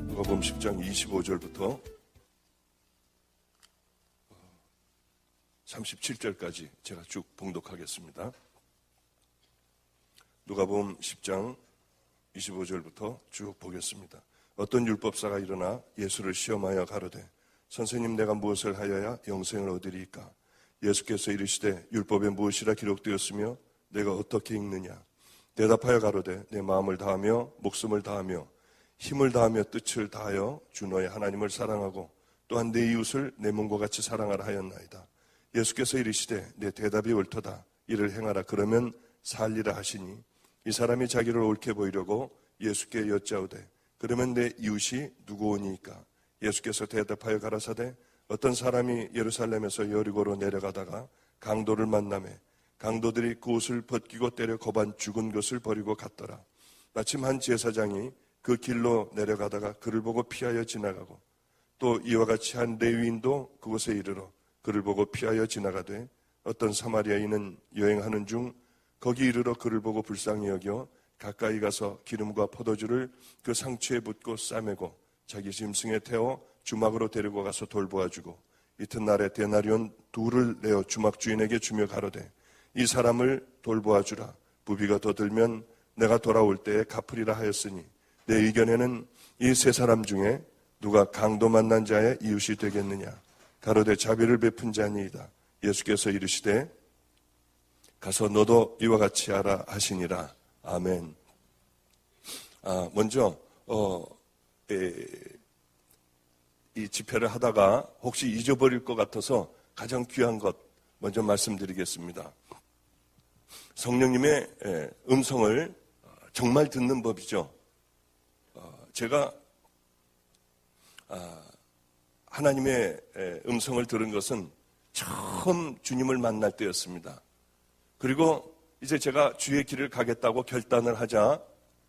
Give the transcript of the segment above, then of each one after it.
누가복음 10장 25절부터 37절까지 제가 쭉 봉독하겠습니다. 누가복음 10장 25절부터 쭉 보겠습니다. 어떤 율법사가 일어나 예수를 시험하여 가로되 선생님, 내가 무엇을 하여야 영생을 얻으리이까? 예수께서 이르시되 율법에 무엇이라 기록되었으며 내가 어떻게 읽느냐? 대답하여 가로되 내 마음을 다하며 목숨을 다하며 힘을 다하며 뜻을 다하여 주 너의 하나님을 사랑하고 또한 내 이웃을 내 몸과 같이 사랑하라 하였나이다. 예수께서 이르시되 내 대답이 옳도다. 이를 행하라. 그러면 살리라 하시니 이 사람이 자기를 옳게 보이려고 예수께 여짜오되 그러면 내 이웃이 누구오니까? 예수께서 대답하여 가라사대 어떤 사람이 예루살렘에서 여리고로 내려가다가 강도를 만나매 강도들이 그 옷을 벗기고 때려 거반 죽은 것을 버리고 갔더라. 마침 한 제사장이 그 길로 내려가다가 그를 보고 피하여 지나가고 또 이와 같이 한 레위인도 그곳에 이르러 그를 보고 피하여 지나가되 어떤 사마리아인은 여행하는 중 거기 이르러 그를 보고 불쌍히 여겨 가까이 가서 기름과 포도주를 그 상처에 붓고 싸매고 자기 짐승에 태워 주막으로 데리고 가서 돌보아주고 이튿날에 데나리온 2를 내어 주막 주인에게 주며 가로되 이 사람을 돌보아주라. 부비가 더 들면 내가 돌아올 때에 갚으리라 하였으니 내 의견에는 이 세 사람 중에 누가 강도 만난 자의 이웃이 되겠느냐? 가로되 자비를 베푼 자니이다. 예수께서 이르시되 가서 너도 이와 같이 하라 하시니라. 아멘. 먼저 이 집회를 하다가 혹시 잊어버릴 것 같아서 가장 귀한 것 먼저 말씀드리겠습니다. 성령님의 음성을 정말 듣는 법이죠. 제가 하나님의 음성을 들은 것은 처음 주님을 만날 때였습니다. 그리고 이제 제가 주의 길을 가겠다고 결단을 하자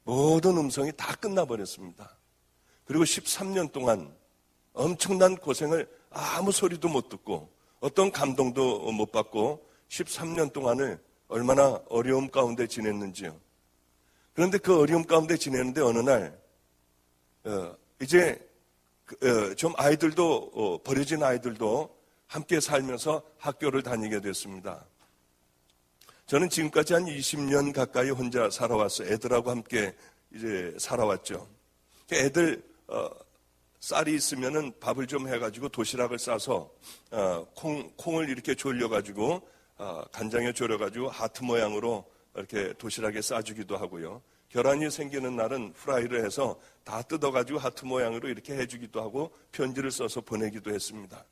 모든 음성이 다 끝나버렸습니다. 그리고 13년 동안 엄청난 고생을 아무 소리도 못 듣고 어떤 감동도 못 받고 13년 동안을 얼마나 어려움 가운데 지냈는지요. 그런데 그 어려움 가운데 지내는데 어느 날 이제 좀 아이들도 버려진 아이들도 함께 살면서 학교를 다니게 됐습니다. 저는 지금까지 한 20년 가까이 혼자 살아왔어요. 애들하고 함께 이제 살아왔죠. 애들 쌀이 있으면은 밥을 좀 해가지고 도시락을 싸서 콩을 이렇게 졸려가지고 간장에 졸여가지고 하트 모양으로 이렇게 도시락에 싸주기도 하고요. 계란이 생기는 날은 프라이를 해서 다 뜯어가지고 하트 모양으로 이렇게 해주기도 하고 편지를 써서 보내기도 했습니다.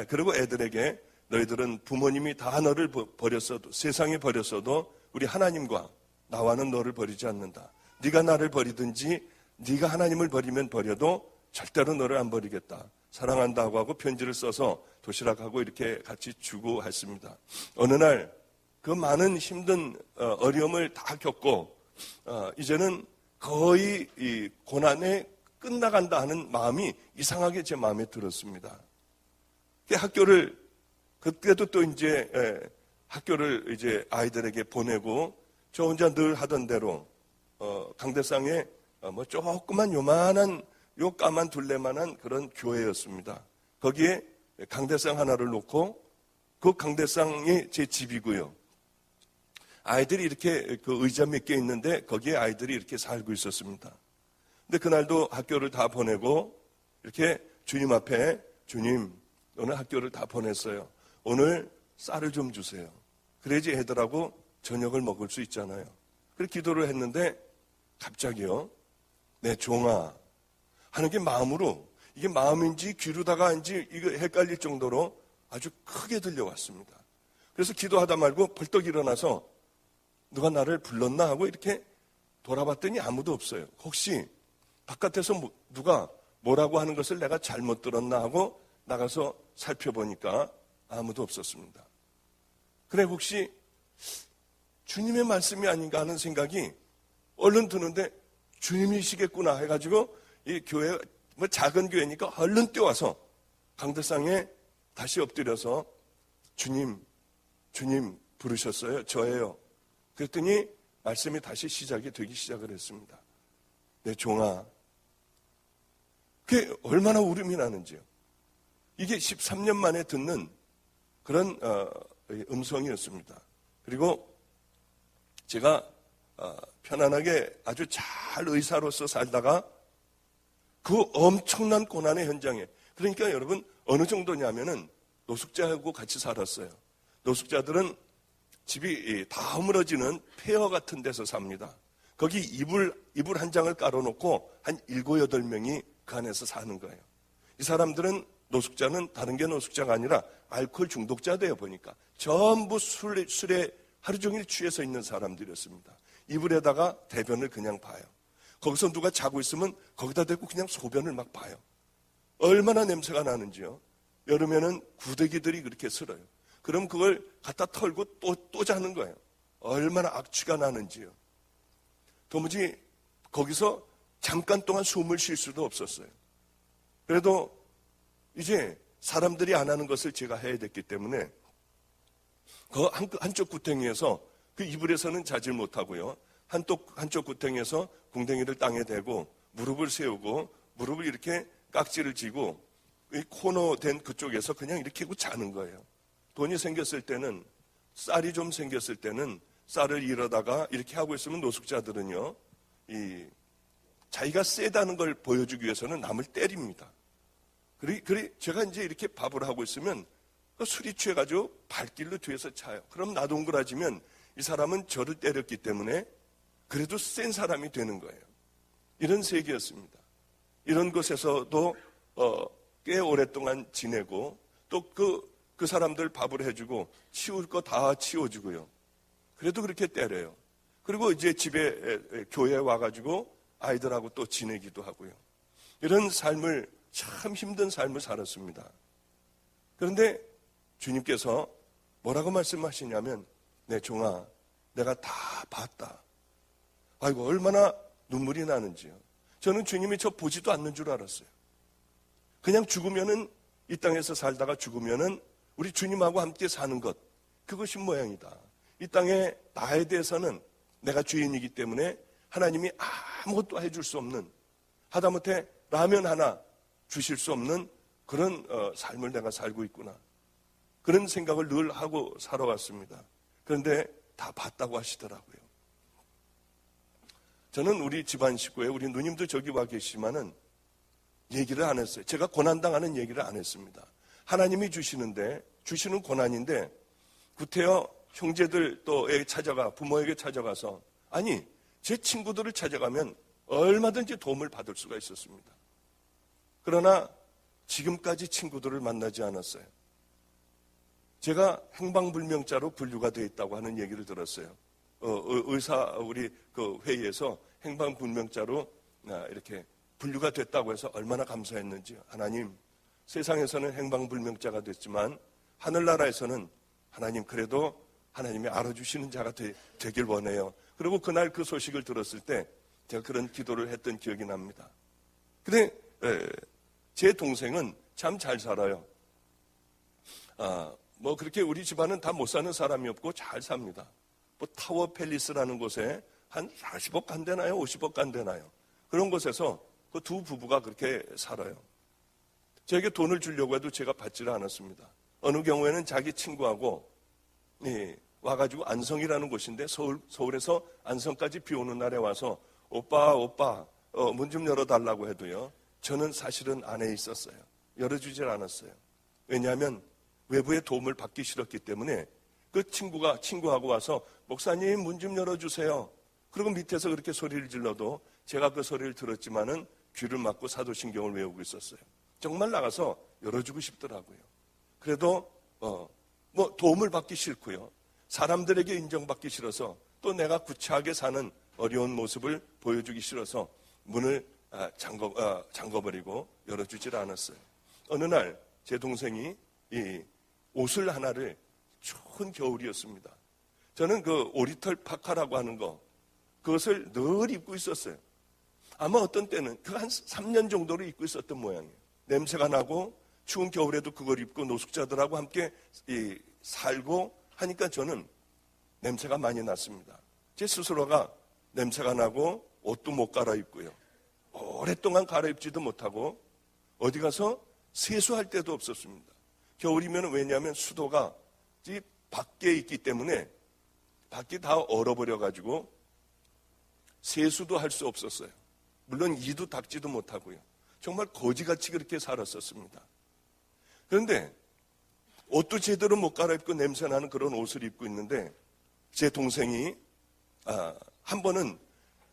그리고 애들에게 너희들은 부모님이 다 너를 버렸어도 세상에 버렸어도 우리 하나님과 나와는 너를 버리지 않는다. 네가 나를 버리든지 네가 하나님을 버리면 버려도 절대로 너를 안 버리겠다. 사랑한다고 하고 편지를 써서 도시락하고 이렇게 같이 주고 했습니다. 어느 날 그 많은 힘든 어려움을 다 겪고 이제는 거의 이 고난에 끝나간다 하는 마음이 이상하게 제 마음에 들었습니다. 학교를 그때도 또 이제 학교를 이제 아이들에게 보내고 저 혼자 늘 하던 대로 강대상에 뭐 조그만 요만한 요 까만 둘레만한 그런 교회였습니다. 거기에 강대상 하나를 놓고 그 강대상이 제 집이고요. 아이들이 이렇게 그 의자 몇 개 있는데 거기에 아이들이 이렇게 살고 있었습니다. 근데 그날도 학교를 다 보내고 이렇게 주님 앞에 주님 오늘 학교를 다 보냈어요. 오늘 쌀을 좀 주세요. 그래야지 애들하고 저녁을 먹을 수 있잖아요. 그렇게 기도를 했는데 갑자기요. 내 종아 하는 게 마음으로 이게 마음인지 귀로다가인지 이거 헷갈릴 정도로 아주 크게 들려왔습니다. 그래서 기도하다 말고 벌떡 일어나서 누가 나를 불렀나 하고 이렇게 돌아봤더니 아무도 없어요. 혹시 바깥에서 누가 뭐라고 하는 것을 내가 잘못 들었나 하고 나가서 살펴보니까 아무도 없었습니다. 그래 혹시 주님의 말씀이 아닌가 하는 생각이 얼른 드는데 주님이시겠구나 해가지고 이 교회, 뭐 작은 교회니까 얼른 뛰어와서 강대상에 다시 엎드려서 주님 부르셨어요? 저예요. 그랬더니 말씀이 다시 시작이 되기 시작을 했습니다. 내 종아. 그게 얼마나 울음이 나는지요. 이게 13년 만에 듣는 그런 음성이었습니다. 그리고 제가 편안하게 아주 잘 의사로서 살다가 그 엄청난 고난의 현장에, 그러니까 여러분 어느 정도냐면은 노숙자하고 같이 살았어요. 노숙자들은 집이 다 허물어지는 폐허 같은 데서 삽니다. 거기 이불 한 장을 깔아놓고 한 7, 8명이 그 안에서 사는 거예요. 이 사람들은, 노숙자는 다른 게 노숙자가 아니라 알코올 중독자 되어 보니까 전부 술에 하루 종일 취해서 있는 사람들이었습니다. 이불에다가 대변을 그냥 봐요. 거기서 누가 자고 있으면 거기다 대고 그냥 소변을 막 봐요. 얼마나 냄새가 나는지요. 여름에는 구데기들이 그렇게 슬어요. 그럼 그걸 갖다 털고 또 자는 거예요. 얼마나 악취가 나는지요. 도무지 거기서 잠깐 동안 숨을 쉴 수도 없었어요. 그래도 이제 사람들이 안 하는 것을 제가 해야 됐기 때문에 그 한쪽 구덩이에서, 그 이불에서는 자질 못하고요, 한쪽 구덩이에서 궁뎅이를 땅에 대고 무릎을 세우고 무릎을 이렇게 깍지를 쥐고 이 코너 된 그쪽에서 그냥 이렇게 하고 자는 거예요. 돈이 생겼을 때는, 쌀이 좀 생겼을 때는 쌀을 잃어다가 이렇게 하고 있으면 노숙자들은요, 자기가 세다는 걸 보여주기 위해서는 남을 때립니다. 그리 제가 이제 이렇게 밥을 하고 있으면 술이 취해가지고 발길로 뒤에서 차요. 그럼 나동그라지면 이 사람은 저를 때렸기 때문에 그래도 센 사람이 되는 거예요. 이런 세계였습니다. 이런 곳에서도 꽤 오랫동안 지내고, 또 그 사람들 밥을 해주고 치울 거 다 치워주고요. 그래도 그렇게 때려요. 그리고 이제 집에, 교회에 와가지고 아이들하고 또 지내기도 하고요. 이런 삶을, 참 힘든 삶을 살았습니다. 그런데 주님께서 뭐라고 말씀하시냐면, 내 종아, 내가 다 봤다. 아이고, 얼마나 눈물이 나는지요. 저는 주님이 저 보지도 않는 줄 알았어요. 그냥 죽으면은, 이 땅에서 살다가 죽으면은 우리 주님하고 함께 사는 것, 그것이 모양이다. 이 땅에 나에 대해서는 내가 주인이기 때문에 하나님이 아무것도 해줄 수 없는, 하다못해 라면 하나 주실 수 없는 그런 삶을 내가 살고 있구나. 그런 생각을 늘 하고 살아왔습니다. 그런데 다 봤다고 하시더라고요. 저는 우리 집안 식구에, 우리 누님도 저기 와 계시지만은 얘기를 안 했어요. 제가 고난당하는 얘기를 안 했습니다. 하나님이 주시는 고난인데, 구태여 형제들 또에게 찾아가, 부모에게 찾아가서, 아니, 제 친구들을 찾아가면 얼마든지 도움을 받을 수가 있었습니다. 그러나 지금까지 친구들을 만나지 않았어요. 제가 행방불명자로 분류가 되어 있다고 하는 얘기를 들었어요. 우리 그 회의에서 행방불명자로 이렇게 분류가 됐다고 해서 얼마나 감사했는지. 하나님, 세상에서는 행방불명자가 됐지만 하늘나라에서는 하나님, 그래도 하나님이 알아주시는 자가 되길 원해요. 그리고 그날 그 소식을 들었을 때 제가 그런 기도를 했던 기억이 납니다. 근데 제 동생은 참 잘 살아요. 뭐 그렇게 우리 집안은 다 못 사는 사람이 없고 잘 삽니다. 뭐 타워 팰리스라는 곳에 한 40억 안 되나요? 50억 안 되나요? 그런 곳에서 그 두 부부가 그렇게 살아요. 저에게 돈을 주려고 해도 제가 받지를 않았습니다. 어느 경우에는 자기 친구하고 와가지고 안성이라는 곳인데, 서울에서 안성까지 비 오는 날에 와서 오빠 문 좀 열어달라고 해도요, 저는 사실은 안에 있었어요. 열어주질 않았어요. 왜냐하면 외부의 도움을 받기 싫었기 때문에. 그 친구하고 와서 목사님 문 좀 열어주세요. 그리고 밑에서 그렇게 소리를 질러도 제가 그 소리를 들었지만은 귀를 막고 사도신경을 외우고 있었어요. 정말 나가서 열어주고 싶더라고요. 그래도 뭐 도움을 받기 싫고요, 사람들에게 인정받기 싫어서, 또 내가 구차하게 사는 어려운 모습을 보여주기 싫어서 문을 잠궈버리고 열어주질 않았어요. 어느 날 제 동생이 이 옷을 하나를, 추운 겨울이었습니다. 저는 그 오리털 파카라고 하는 거, 그것을 늘 입고 있었어요. 아마 어떤 때는 그 한 3년 정도를 입고 있었던 모양이에요. 냄새가 나고 추운 겨울에도 그걸 입고 노숙자들하고 함께 살고 하니까 저는 냄새가 많이 났습니다. 제 스스로가 냄새가 나고 옷도 못 갈아입고요. 오랫동안 갈아입지도 못하고 어디 가서 세수할 데도 없었습니다. 겨울이면 왜냐하면 수도가 집 밖에 있기 때문에 밖이 다 얼어버려가지고 세수도 할 수 없었어요. 물론 이도 닦지도 못하고요. 정말 거지같이 그렇게 살았었습니다. 그런데 옷도 제대로 못 갈아입고 냄새나는 그런 옷을 입고 있는데 제 동생이 한 번은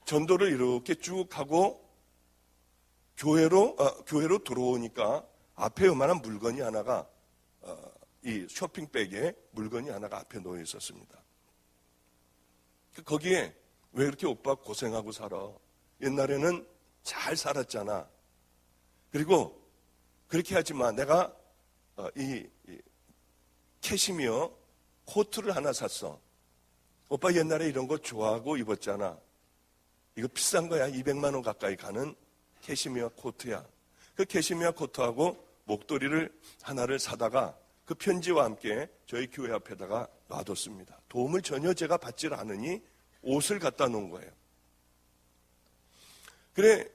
전도를 이렇게 쭉 하고 교회로 들어오니까 앞에 요만한 물건이 하나가 이 쇼핑백에 물건이 하나가 앞에 놓여 있었습니다. 거기에 왜 이렇게 오빠 고생하고 살아? 옛날에는 잘 살았잖아. 그리고 그렇게 하지 마. 내가 이 캐시미어 코트를 하나 샀어. 오빠 옛날에 이런 거 좋아하고 입었잖아. 이거 비싼 거야. 200만 원 가까이 가는 캐시미어 코트야. 그 캐시미어 코트하고 목도리를 하나를 사다가 그 편지와 함께 저희 교회 앞에다가 놔뒀습니다. 도움을 전혀 제가 받질 않으니 옷을 갖다 놓은 거예요. 그래,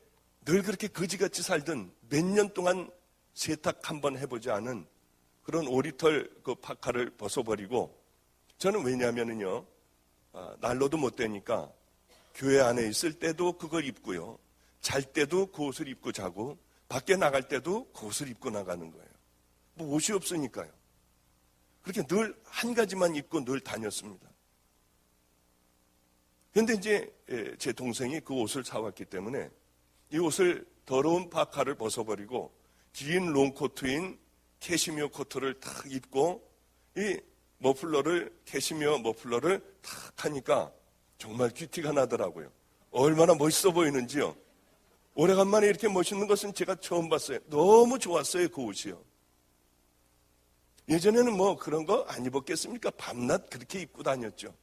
늘 그렇게 거지같이 살던 몇 년 동안 세탁 한번 해보지 않은 그런 오리털 그 파카를 벗어버리고 저는 왜냐하면요, 난로도 못 되니까 교회 안에 있을 때도 그걸 입고요. 잘 때도 그 옷을 입고 자고 밖에 나갈 때도 그 옷을 입고 나가는 거예요. 뭐 옷이 없으니까요. 그렇게 늘 한 가지만 입고 늘 다녔습니다. 그런데 이제 제 동생이 그 옷을 사왔기 때문에 이 옷을 더러운 파카를 벗어버리고 긴 롱코트인 캐시미어 코트를 탁 입고 이 캐시미어 머플러를 탁 하니까 정말 귀티가 나더라고요. 얼마나 멋있어 보이는지요. 오래간만에 이렇게 멋있는 것은 제가 처음 봤어요. 너무 좋았어요, 그 옷이요. 예전에는 뭐 그런 거 안 입었겠습니까? 밤낮 그렇게 입고 다녔죠.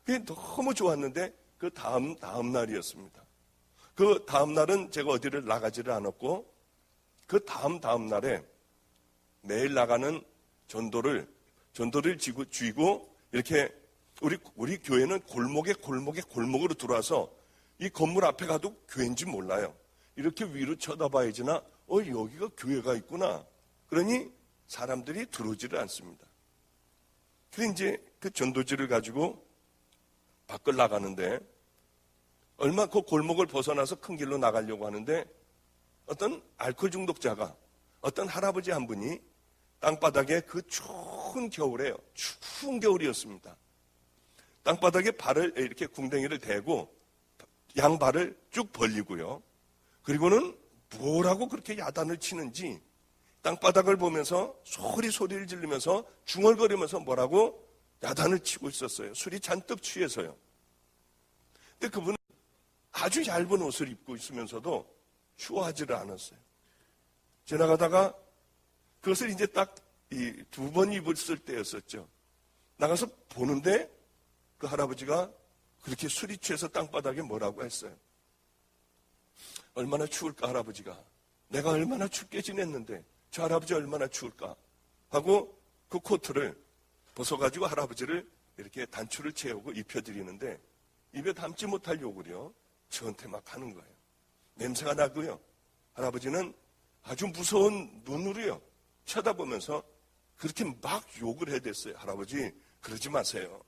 그게 너무 좋았는데 그 다음 날이었습니다. 그 다음 날은 제가 어디를 나가지를 않았고 그 다음 날에 매일 나가는 전도를 쥐고 이렇게 우리 교회는 골목으로 들어와서 이 건물 앞에 가도 교회인지 몰라요. 이렇게 위로 쳐다봐야지나 여기가 교회가 있구나. 그러니 사람들이 들어오지를 않습니다. 그래서 이제 그 전도지를 가지고 밖을 나가는데 얼마 그 골목을 벗어나서 큰 길로 나가려고 하는데 어떤 알코올 중독자가 어떤 할아버지 한 분이 땅바닥에 그 추운 겨울이었습니다. 땅바닥에 발을 이렇게 궁뎅이를 대고 양발을 쭉 벌리고요. 그리고는 뭐라고 그렇게 야단을 치는지 땅바닥을 보면서 소리를 지르면서 중얼거리면서 뭐라고 야단을 치고 있었어요. 술이 잔뜩 취해서요. 근데 그분은 아주 얇은 옷을 입고 있으면서도 추워하지를 않았어요. 지나가다가 그것을 이제 딱 두 번 입었을 때였었죠. 나가서 보는데 그 할아버지가 그렇게 술이 취해서 땅바닥에 뭐라고 했어요. 얼마나 추울까 할아버지가. 내가 얼마나 춥게 지냈는데 저 할아버지 얼마나 추울까 하고 그 코트를 벗어가지고 할아버지를 이렇게 단추를 채우고 입혀드리는데 입에 담지 못할 욕을요. 저한테 막 하는 거예요. 냄새가 나고요. 할아버지는 아주 무서운 눈으로요. 쳐다보면서 그렇게 막 욕을 해댔어요. 할아버지 그러지 마세요.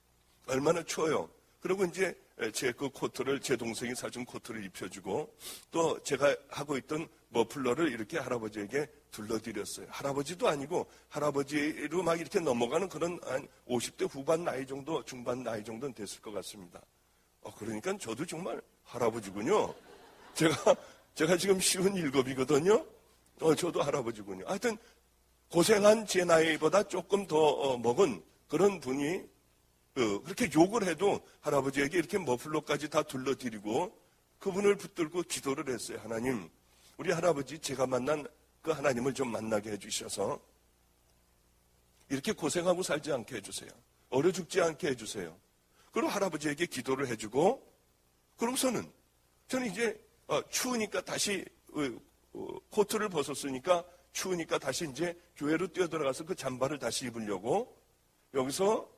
얼마나 추워요. 그리고 이제 제 그 코트를 제 동생이 사준 코트를 입혀주고 또 제가 하고 있던 머플러를 이렇게 할아버지에게 둘러드렸어요. 할아버지도 아니고 할아버지로 막 이렇게 넘어가는 그런 한 50대 후반 나이 정도 중반 나이 정도는 됐을 것 같습니다. 그러니까 저도 정말 할아버지군요. 제가 지금 57이거든요. 저도 할아버지군요. 하여튼 고생한 제 나이보다 조금 더 먹은 그런 분이 그렇게 욕을 해도 할아버지에게 이렇게 머플러까지 다 둘러드리고 그분을 붙들고 기도를 했어요. 하나님, 우리 할아버지 제가 만난 그 하나님을 좀 만나게 해주셔서 이렇게 고생하고 살지 않게 해주세요. 얼어 죽지 않게 해주세요. 그리고 할아버지에게 기도를 해주고 그러고서는 저는 이제 추우니까 다시 코트를 벗었으니까 추우니까 다시 이제 교회로 뛰어들어가서 그 잠바를 다시 입으려고 여기서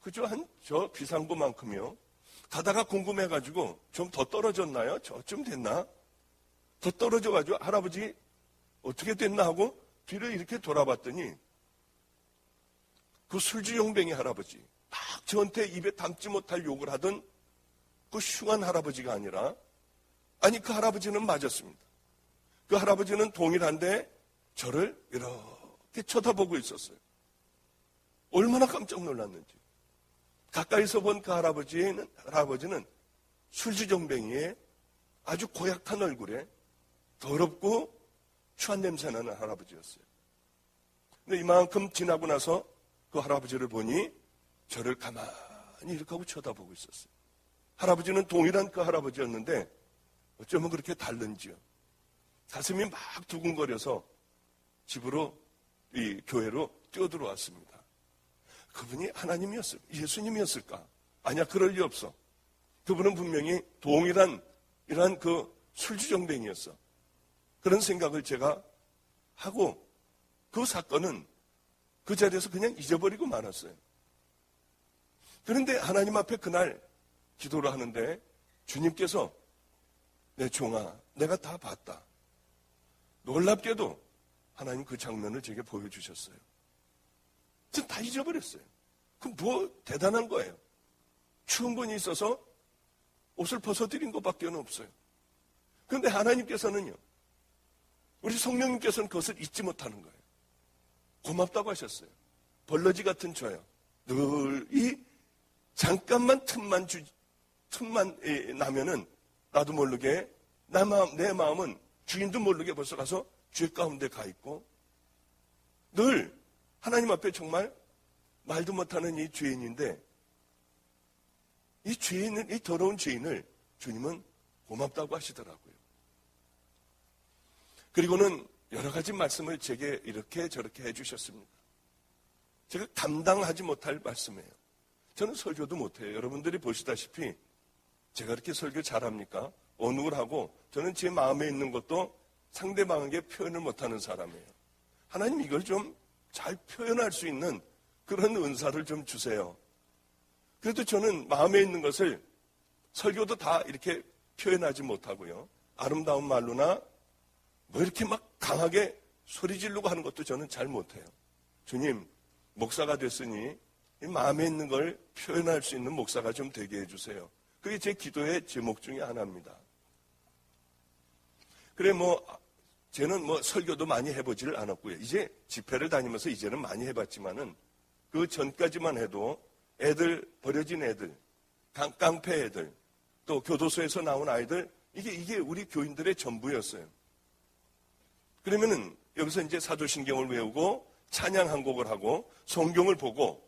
그저 한 저 비상구만큼요. 가다가 궁금해가지고 좀 더 떨어졌나요? 저쯤 됐나? 더 떨어져가지고 할아버지 어떻게 됐나 하고 뒤를 이렇게 돌아봤더니 그 술주용뱅이 할아버지 막 저한테 입에 담지 못할 욕을 하던 그 흉한 할아버지가 아니라 아니 그 할아버지는 맞았습니다. 그 할아버지는 동일한데 저를 이렇게 쳐다보고 있었어요. 얼마나 깜짝 놀랐는지. 가까이서 본 그 할아버지는 술주정뱅이에 아주 고약한 얼굴에 더럽고 추한 냄새 나는 할아버지였어요. 근데 이만큼 지나고 나서 그 할아버지를 보니 저를 가만히 이렇게 하고 쳐다보고 있었어요. 할아버지는 동일한 그 할아버지였는데 어쩌면 그렇게 다른지요. 가슴이 막 두근거려서 집으로 이 교회로 뛰어들어왔습니다. 그분이 하나님이었어요. 예수님이었을까? 아니야, 그럴 리 없어. 그분은 분명히 동일한 이러한 그 술주정뱅이였어. 그런 생각을 제가 하고 그 사건은 그 자리에서 그냥 잊어버리고 말았어요. 그런데 하나님 앞에 그날 기도를 하는데 주님께서 내 종아, 내가 다 봤다. 놀랍게도 하나님 그 장면을 제게 보여주셨어요. 전 다 잊어버렸어요. 그 뭐 대단한 거예요. 추운 분이 있어서 옷을 벗어드린 것밖에 없어요. 그런데 하나님께서는요, 우리 성령님께서는 그것을 잊지 못하는 거예요. 고맙다고 하셨어요. 벌러지 같은 저요. 늘 이 잠깐만 틈만 나면은 나도 모르게 내 마음은 주인도 모르게 벌써 가서 죄 가운데 가 있고 늘 하나님 앞에 정말 말도 못하는 이 죄인인데 이 더러운 죄인을 주님은 고맙다고 하시더라고요. 그리고는 여러 가지 말씀을 제게 이렇게 저렇게 해주셨습니다. 제가 감당하지 못할 말씀이에요. 저는 설교도 못해요. 여러분들이 보시다시피 제가 그렇게 설교 잘합니까? 언어를 하고 저는 제 마음에 있는 것도 상대방에게 표현을 못하는 사람이에요. 하나님 이걸 좀 잘 표현할 수 있는 그런 은사를 좀 주세요. 그래도 저는 마음에 있는 것을 설교도 다 이렇게 표현하지 못하고요. 아름다운 말로나 뭐 이렇게 막 강하게 소리 지르고 하는 것도 저는 잘 못해요. 주님, 목사가 됐으니 이 마음에 있는 걸 표현할 수 있는 목사가 좀 되게 해주세요. 그게 제 기도의 제목 중에 하나입니다. 그래 쟤는 설교도 많이 해보지를 않았고요. 이제 집회를 다니면서 이제는 많이 해봤지만은 그 전까지만 해도 애들, 버려진 애들, 깡패 애들, 또 교도소에서 나온 아이들, 이게 우리 교인들의 전부였어요. 그러면은 여기서 이제 사도신경을 외우고 찬양 한 곡을 하고 성경을 보고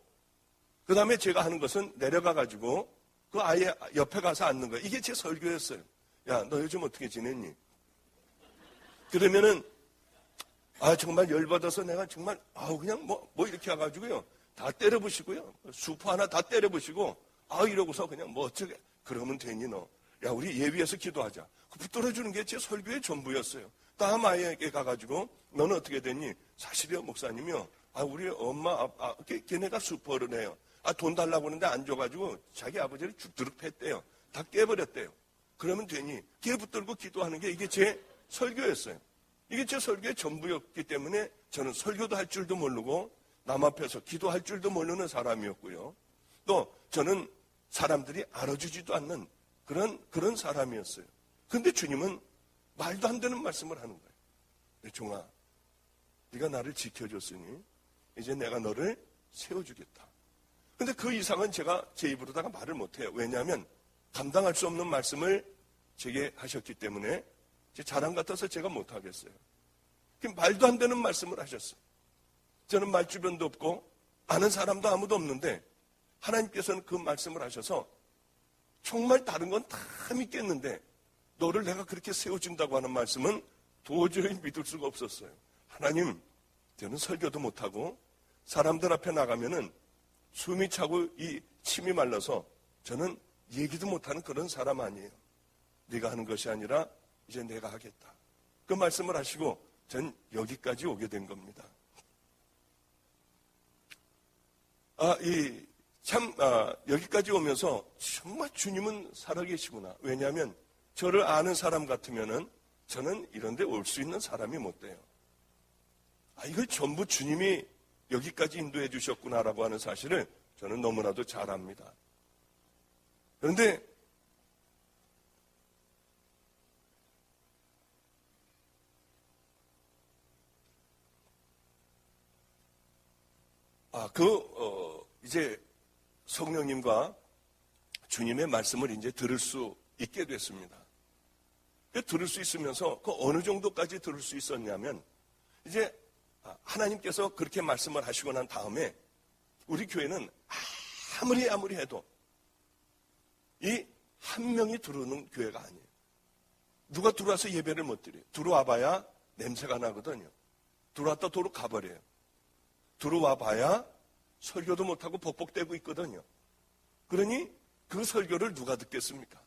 그 다음에 제가 하는 것은 내려가가지고 그 아이 옆에 가서 앉는 거예요. 이게 제 설교였어요. 야, 너 요즘 어떻게 지냈니? 그러면은 정말 열받아서 내가 정말 그냥 뭐 이렇게 해가지고요. 다 때려부시고요. 수포 하나 다 때려부시고 이러고서 그냥 어쩌게 그러면 되니 너. 야, 우리 예비해서 기도하자. 붙들어주는 게 제 설교의 전부였어요. 다음 아이에게 가가지고 너는 어떻게 됐니? 사실이요, 목사님이요. 우리 엄마, 걔네가 수포를 해요. 돈 달라고 하는데 안 줘가지고 자기 아버지를 죽도록 팼대요. 다 깨버렸대요. 그러면 되니? 걔 붙들고 기도하는 게 이게 제 설교였어요. 이게 제 설교의 전부였기 때문에 저는 설교도 할 줄도 모르고 남 앞에서 기도할 줄도 모르는 사람이었고요. 또 저는 사람들이 알아주지도 않는 그런 사람이었어요. 근데 주님은 말도 안 되는 말씀을 하는 거예요. 내 종아, 네가 나를 지켜줬으니 이제 내가 너를 세워주겠다. 근데 그 이상은 제가 제 입으로다가 말을 못해요. 왜냐하면 감당할 수 없는 말씀을 제게 하셨기 때문에 제 자랑 같아서 제가 못하겠어요. 말도 안 되는 말씀을 하셨어요. 저는 말주변도 없고 아는 사람도 아무도 없는데 하나님께서는 그 말씀을 하셔서 정말 다른 건 다 믿겠는데 너를 내가 그렇게 세워준다고 하는 말씀은 도저히 믿을 수가 없었어요. 하나님, 저는 설교도 못하고 사람들 앞에 나가면은 숨이 차고 이 침이 말라서 저는 얘기도 못하는 그런 사람 아니에요. 네가 하는 것이 아니라 이제 내가 하겠다. 그 말씀을 하시고 전 여기까지 오게 된 겁니다. 여기까지 오면서 정말 주님은 살아계시구나. 왜냐하면 저를 아는 사람 같으면은 저는 이런 데 올 수 있는 사람이 못 돼요. 이걸 전부 주님이 여기까지 인도해 주셨구나라고 하는 사실을 저는 너무나도 잘 압니다. 그런데 이제 성령님과 주님의 말씀을 이제 들을 수 있게 됐습니다. 들을 수 있으면서 그 어느 정도까지 들을 수 있었냐면 이제 하나님께서 그렇게 말씀을 하시고 난 다음에 우리 교회는 아무리 해도 이 한 명이 들어오는 교회가 아니에요. 누가 들어와서 예배를 못 드려요. 들어와봐야 냄새가 나거든요. 들어왔다 도로 가버려요. 들어와봐야 설교도 못하고 벅벅대고 있거든요. 그러니 그 설교를 누가 듣겠습니까?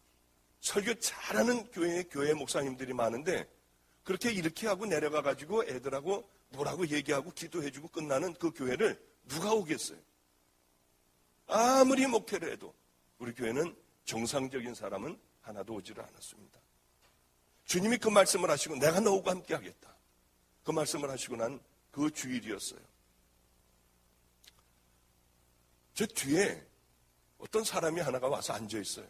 설교 잘하는 교회 목사님들이 많은데 그렇게 이렇게 하고 내려가가지고 애들하고 뭐라고 얘기하고 기도해주고 끝나는 그 교회를 누가 오겠어요? 아무리 목회를 해도 우리 교회는 정상적인 사람은 하나도 오지를 않았습니다. 주님이 그 말씀을 하시고 내가 너하고 함께 하겠다. 그 말씀을 하시고 난 그 주일이었어요. 저 뒤에 어떤 사람이 하나가 와서 앉아있어요.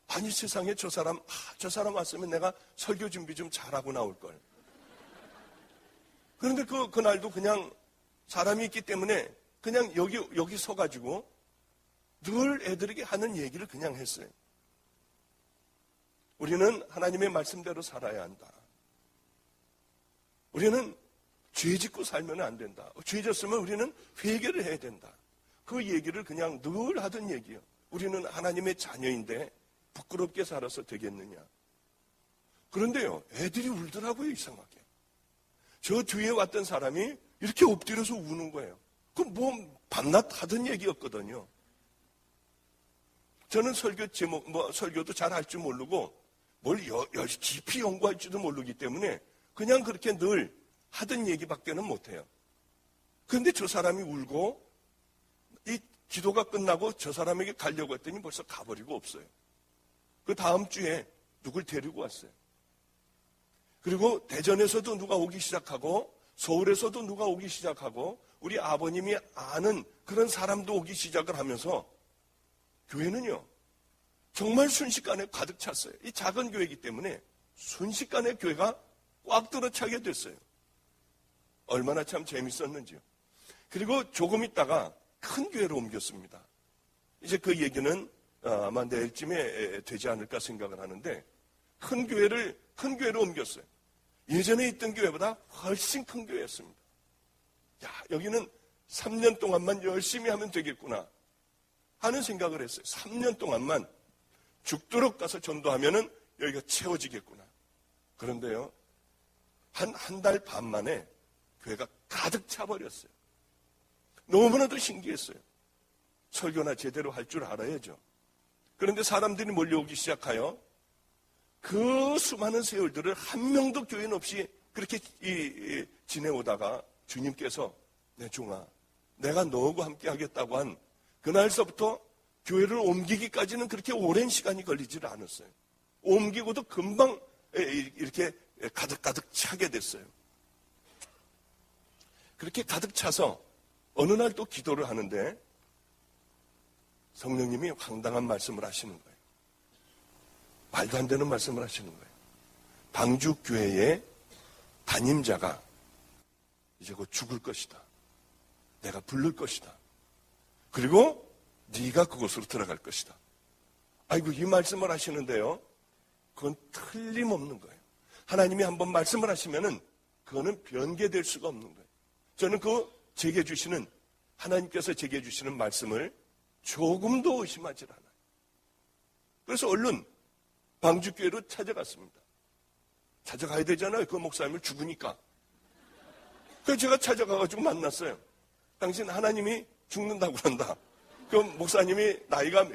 아니 세상에 저 사람 왔으면 내가 설교 준비 좀 잘하고 나올걸. 그런데 그날도 그냥 사람이 있기 때문에 그냥 여기 서가지고 늘 애들에게 하는 얘기를 그냥 했어요. 우리는 하나님의 말씀대로 살아야 한다. 우리는 죄 짓고 살면 안 된다. 죄 졌으면 우리는 회개를 해야 된다. 그 얘기를 그냥 늘 하던 얘기예요. 우리는 하나님의 자녀인데 부끄럽게 살아서 되겠느냐. 그런데요, 애들이 울더라고요, 이상하게. 저 뒤에 왔던 사람이 이렇게 엎드려서 우는 거예요. 밤낮 하던 얘기였거든요. 저는 설교 제목, 설교도 잘 할 줄 모르고 뭘 깊이 연구할 줄도 모르기 때문에 그냥 그렇게 늘 하던 얘기밖에는 못해요. 그런데 저 사람이 울고 이 기도가 끝나고 저 사람에게 가려고 했더니 벌써 가버리고 없어요. 그 다음 주에 누굴 데리고 왔어요. 그리고 대전에서도 누가 오기 시작하고 서울에서도 누가 오기 시작하고 우리 아버님이 아는 그런 사람도 오기 시작을 하면서 교회는요 정말 순식간에 가득 찼어요. 이 작은 교회이기 때문에 순식간에 교회가 꽉 들어차게 됐어요. 얼마나 참 재밌었는지요. 그리고 조금 있다가 큰 교회로 옮겼습니다. 이제 그 얘기는 아마 내일쯤에 되지 않을까 생각을 하는데 큰 교회로 옮겼어요. 예전에 있던 교회보다 훨씬 큰 교회였습니다. 여기는 3년 동안만 열심히 하면 되겠구나 하는 생각을 했어요. 3년 동안만 죽도록 가서 전도하면은 여기가 채워지겠구나. 그런데요, 한 달 반 만에 교회가 가득 차버렸어요. 너무나도 신기했어요. 설교나 제대로 할 줄 알아야죠. 그런데 사람들이 몰려오기 시작하여 그 수많은 세월들을 한 명도 교인 없이 그렇게 지내오다가 주님께서 내 종아, 내가 너하고 함께 하겠다고 한 그날서부터 교회를 옮기기까지는 그렇게 오랜 시간이 걸리질 않았어요. 옮기고도 금방 이렇게 가득 차게 됐어요. 그렇게 가득 차서 어느 날 또 기도를 하는데 성령님이 황당한 말씀을 하시는 거예요. 말도 안 되는 말씀을 하시는 거예요. 방주교회의 담임자가 이제 곧 죽을 것이다. 내가 부를 것이다. 그리고 네가 그곳으로 들어갈 것이다. 아이고, 이 말씀을 하시는데요, 그건 틀림없는 거예요. 하나님이 한번 말씀을 하시면은 그거는 변개될 수가 없는 거예요. 저는 하나님께서 제게 주시는 말씀을 조금도 의심하지 않아요. 그래서 얼른 방주교회로 찾아갔습니다. 찾아가야 되잖아요. 그 목사님을 죽으니까. 그래서 제가 찾아가가지고 만났어요. 당신 하나님이 죽는다고 한다. 그 목사님이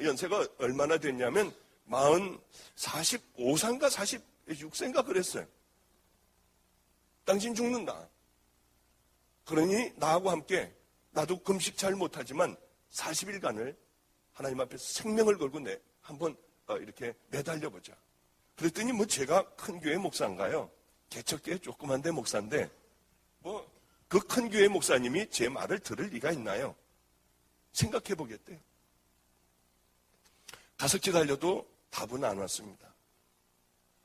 연세가 얼마나 됐냐면 45세인가 46세인가 그랬어요. 당신 죽는다. 그러니 나하고 함께, 나도 금식 잘 못하지만 40일간을 하나님 앞에서 생명을 걸고 한번 이렇게 매달려보자. 그랬더니 뭐 제가 큰 교회 목사인가요? 개척교회 조그만 데 목사인데 뭐 그 큰 교회 목사님이 제 말을 들을 리가 있나요? 생각해 보겠대요. 가서 기다려도 답은 안 왔습니다.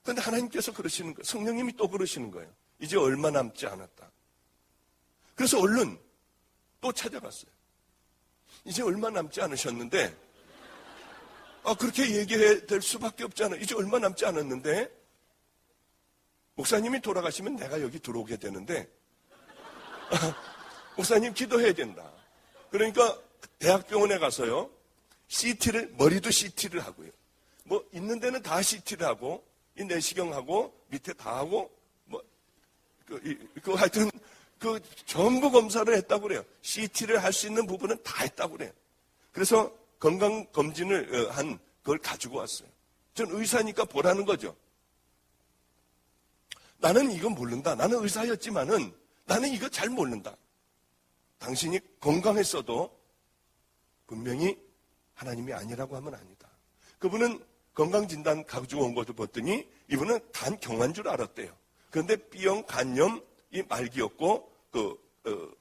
그런데 하나님께서 그러시는 거예요. 성령님이 또 그러시는 거예요. 이제 얼마 남지 않았다. 그래서 얼른 또 찾아갔어요. 이제 얼마 남지 않으셨는데, 그렇게 얘기해야 될 수밖에 없잖아요. 이제 얼마 남지 않았는데, 목사님이 돌아가시면 내가 여기 들어오게 되는데, 목사님 기도해야 된다. 그러니까 대학병원에 가서요, 머리도 CT를 하고요. 뭐, 있는 데는 다 CT를 하고, 이 내시경하고, 밑에 다 하고, 하여튼, 전부 검사를 했다고 그래요. CT를 할 수 있는 부분은 다 했다고 그래요. 그래서 건강검진을 한 그걸 가지고 왔어요. 전 의사니까 보라는 거죠. 나는 이건 모른다. 나는 의사였지만은 나는 이거 잘 모른다. 당신이 건강했어도 분명히 하나님이 아니라고 하면 아니다. 그분은 건강진단 가지고 온 것을 봤더니 이분은 간경화인 줄 알았대요. 그런데 B형 간염이 말기였고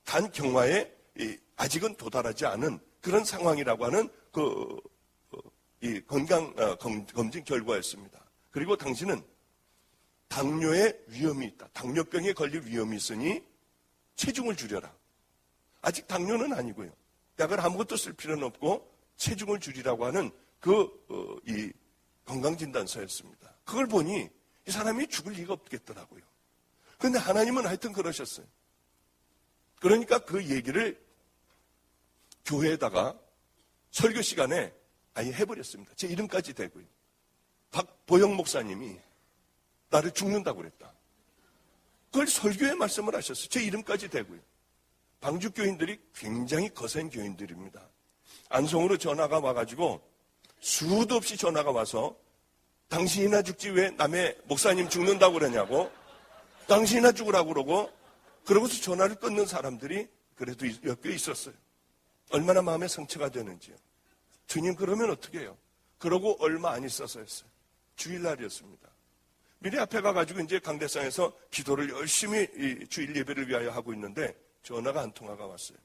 간경화에 아직은 도달하지 않은 그런 상황이라고 하는 이 건강 검진 결과였습니다. 그리고 당신은 당뇨의 위험이 있다. 당뇨병에 걸릴 위험이 있으니 체중을 줄여라. 아직 당뇨는 아니고요. 약을 아무것도 쓸 필요는 없고 체중을 줄이라고 하는 이 건강진단서였습니다. 그걸 보니 이 사람이 죽을 리가 없겠더라고요. 그런데 하나님은 하여튼 그러셨어요. 그러니까 그 얘기를 교회에다가 설교 시간에 아예 해버렸습니다. 제 이름까지 대고요. 박보영 목사님이 나를 죽는다고 그랬다. 그걸 설교에 말씀을 하셨어요. 제 이름까지 대고요. 방주 교인들이 굉장히 거센 교인들입니다. 안성으로 전화가 와가지고 수도 없이 전화가 와서 당신이나 죽지 왜 남의 목사님 죽는다고 그러냐고, 당신이나 죽으라고 그러고서 전화를 끊는 사람들이 그래도 몇 개 있었어요. 얼마나 마음에 상처가 되는지요. 주님 그러면 어떻게 해요? 그러고 얼마 안 있어서였어요. 주일날이었습니다. 미리 앞에 가가지고 이제 강대상에서 기도를 열심히 이 주일 예배를 위하여 하고 있는데 전화가 한 통화가 왔어요.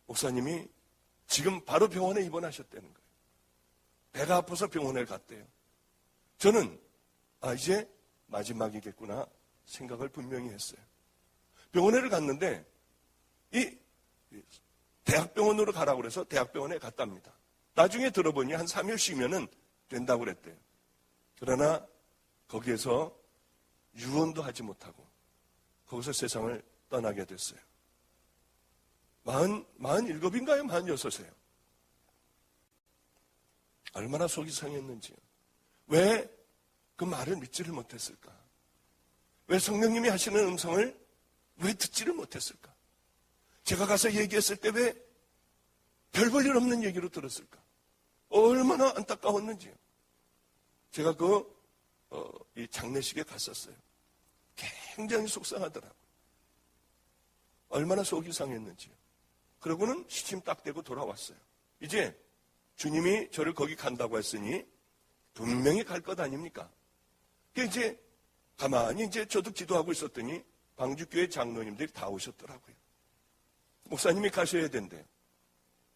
목사님이 지금 바로 병원에 입원하셨다는 거예요. 배가 아파서 병원에 갔대요. 저는 이제 마지막이겠구나 생각을 분명히 했어요. 병원에 갔는데 이 대학병원으로 가라고 그래서 대학병원에 갔답니다. 나중에 들어보니 한 3일 쉬면은 된다고 그랬대요. 그러나 거기에서 유언도 하지 못하고 거기서 세상을 떠나게 됐어요. 47인가요? 46이에요. 얼마나 속이 상했는지요. 왜 그 말을 믿지를 못했을까? 왜 성령님이 하시는 음성을 왜 듣지를 못했을까? 제가 가서 얘기했을 때 왜 별 볼 일 없는 얘기로 들었을까? 얼마나 안타까웠는지요. 제가 이 장례식에 갔었어요. 굉장히 속상하더라고요. 얼마나 속이 상했는지요. 그러고는 시침 딱 대고 돌아왔어요. 이제 주님이 저를 거기 간다고 했으니 분명히 갈 것 아닙니까? 이제 가만히 이제 저도 기도하고 있었더니 방주교회 장로님들이 다 오셨더라고요. 목사님이 가셔야 된대요.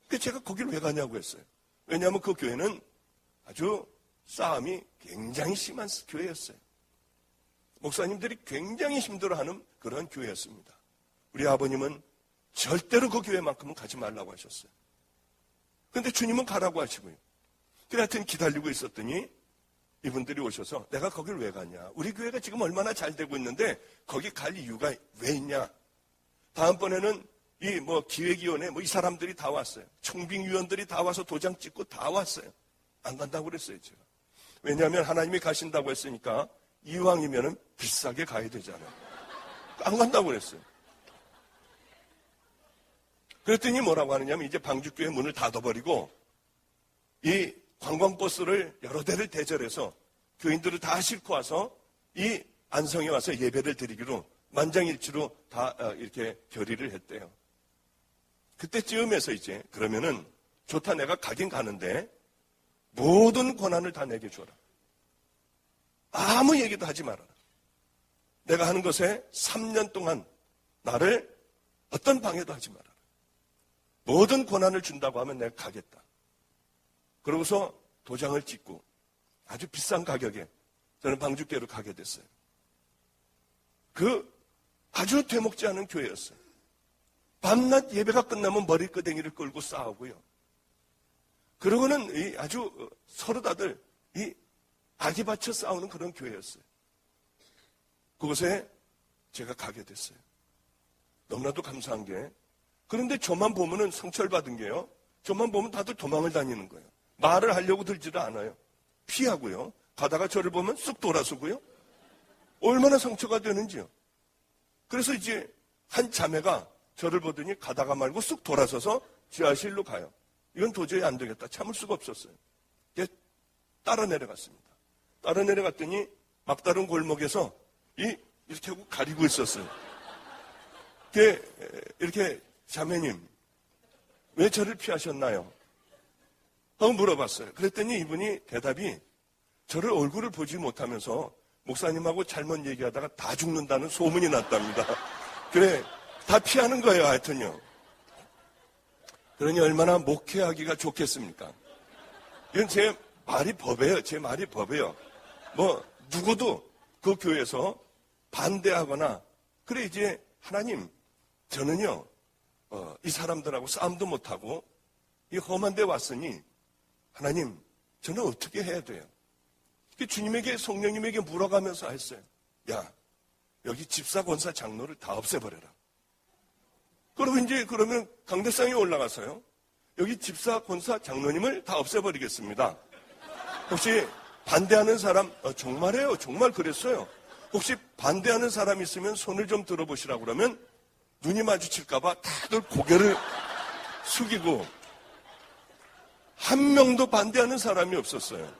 그래서 제가 거기를 왜 가냐고 했어요. 왜냐하면 그 교회는 아주 싸움이 굉장히 심한 교회였어요. 목사님들이 굉장히 힘들어하는 그런 교회였습니다. 우리 아버님은 절대로 그 교회만큼은 가지 말라고 하셨어요. 그런데 주님은 가라고 하시고요. 그래 하여튼 기다리고 있었더니 이분들이 오셔서 내가 거길 왜 가냐. 우리 교회가 지금 얼마나 잘 되고 있는데 거기 갈 이유가 왜 있냐. 다음번에는 이 기획위원회 이 사람들이 다 왔어요. 청빙위원들이 다 와서 도장 찍고 다 왔어요. 안 간다고 그랬어요, 제가. 왜냐하면 하나님이 가신다고 했으니까 이왕이면은 비싸게 가야 되잖아요. 안 간다고 그랬어요. 그랬더니 뭐라고 하느냐면 이제 방주교회 문을 닫아버리고 이 관광버스를 여러 대를 대절해서 교인들을 다 싣고 와서 이 안성에 와서 예배를 드리기로 만장일치로 다 이렇게 결의를 했대요. 그때쯤에서 이제 그러면은 좋다, 내가 가긴 가는데 모든 권한을 다 내게 줘라. 아무 얘기도 하지 말아라. 내가 하는 것에 3년 동안 나를 어떤 방해도 하지 말아라. 모든 권한을 준다고 하면 내가 가겠다. 그러고서 도장을 찍고 아주 비싼 가격에 저는 방주교회로 가게 됐어요. 그 아주 되먹지 않은 교회였어요. 밤낮 예배가 끝나면 머리끄댕이를 끌고 싸우고요. 그러고는 아주 서로 다들 악이 받쳐 싸우는 그런 교회였어요. 그곳에 제가 가게 됐어요. 너무나도 감사한 게, 그런데 저만 보면은 상처를 받은 게요, 저만 보면 다들 도망을 다니는 거예요. 말을 하려고 들지도 않아요. 피하고요. 가다가 저를 보면 쑥 돌아서고요. 얼마나 상처가 되는지요. 그래서 이제 한 자매가 저를 보더니 가다가 말고 쑥 돌아서서 지하실로 가요. 이건 도저히 안 되겠다. 참을 수가 없었어요. 따라 내려갔습니다. 따라 내려갔더니 막다른 골목에서 이렇게 하고 가리고 있었어요. 이렇게 자매님, 왜 저를 피하셨나요? 하고 물어봤어요. 그랬더니 이분이 대답이, 저를 얼굴을 보지 못하면서 목사님하고 잘못 얘기하다가 다 죽는다는 소문이 났답니다. 그래, 다 피하는 거예요, 하여튼요. 그러니 얼마나 목회하기가 좋겠습니까? 이건 제 말이 법이에요. 제 말이 법이에요. 누구도 그 교회에서 반대하거나, 그래, 이제 하나님, 저는요, 이 사람들하고 싸움도 못하고 이 험한 데 왔으니 하나님, 저는 어떻게 해야 돼요? 주님에게, 성령님에게 물어가면서 했어요. 야, 여기 집사, 권사, 장로를 다 없애버려라. 그러면 강대상에 올라가서요, 여기 집사, 권사, 장로님을 다 없애버리겠습니다. 혹시 반대하는 사람, 정말이에요. 정말 그랬어요. 혹시 반대하는 사람 있으면 손을 좀 들어보시라고 그러면 눈이 마주칠까봐 다들 고개를 숙이고 한 명도 반대하는 사람이 없었어요.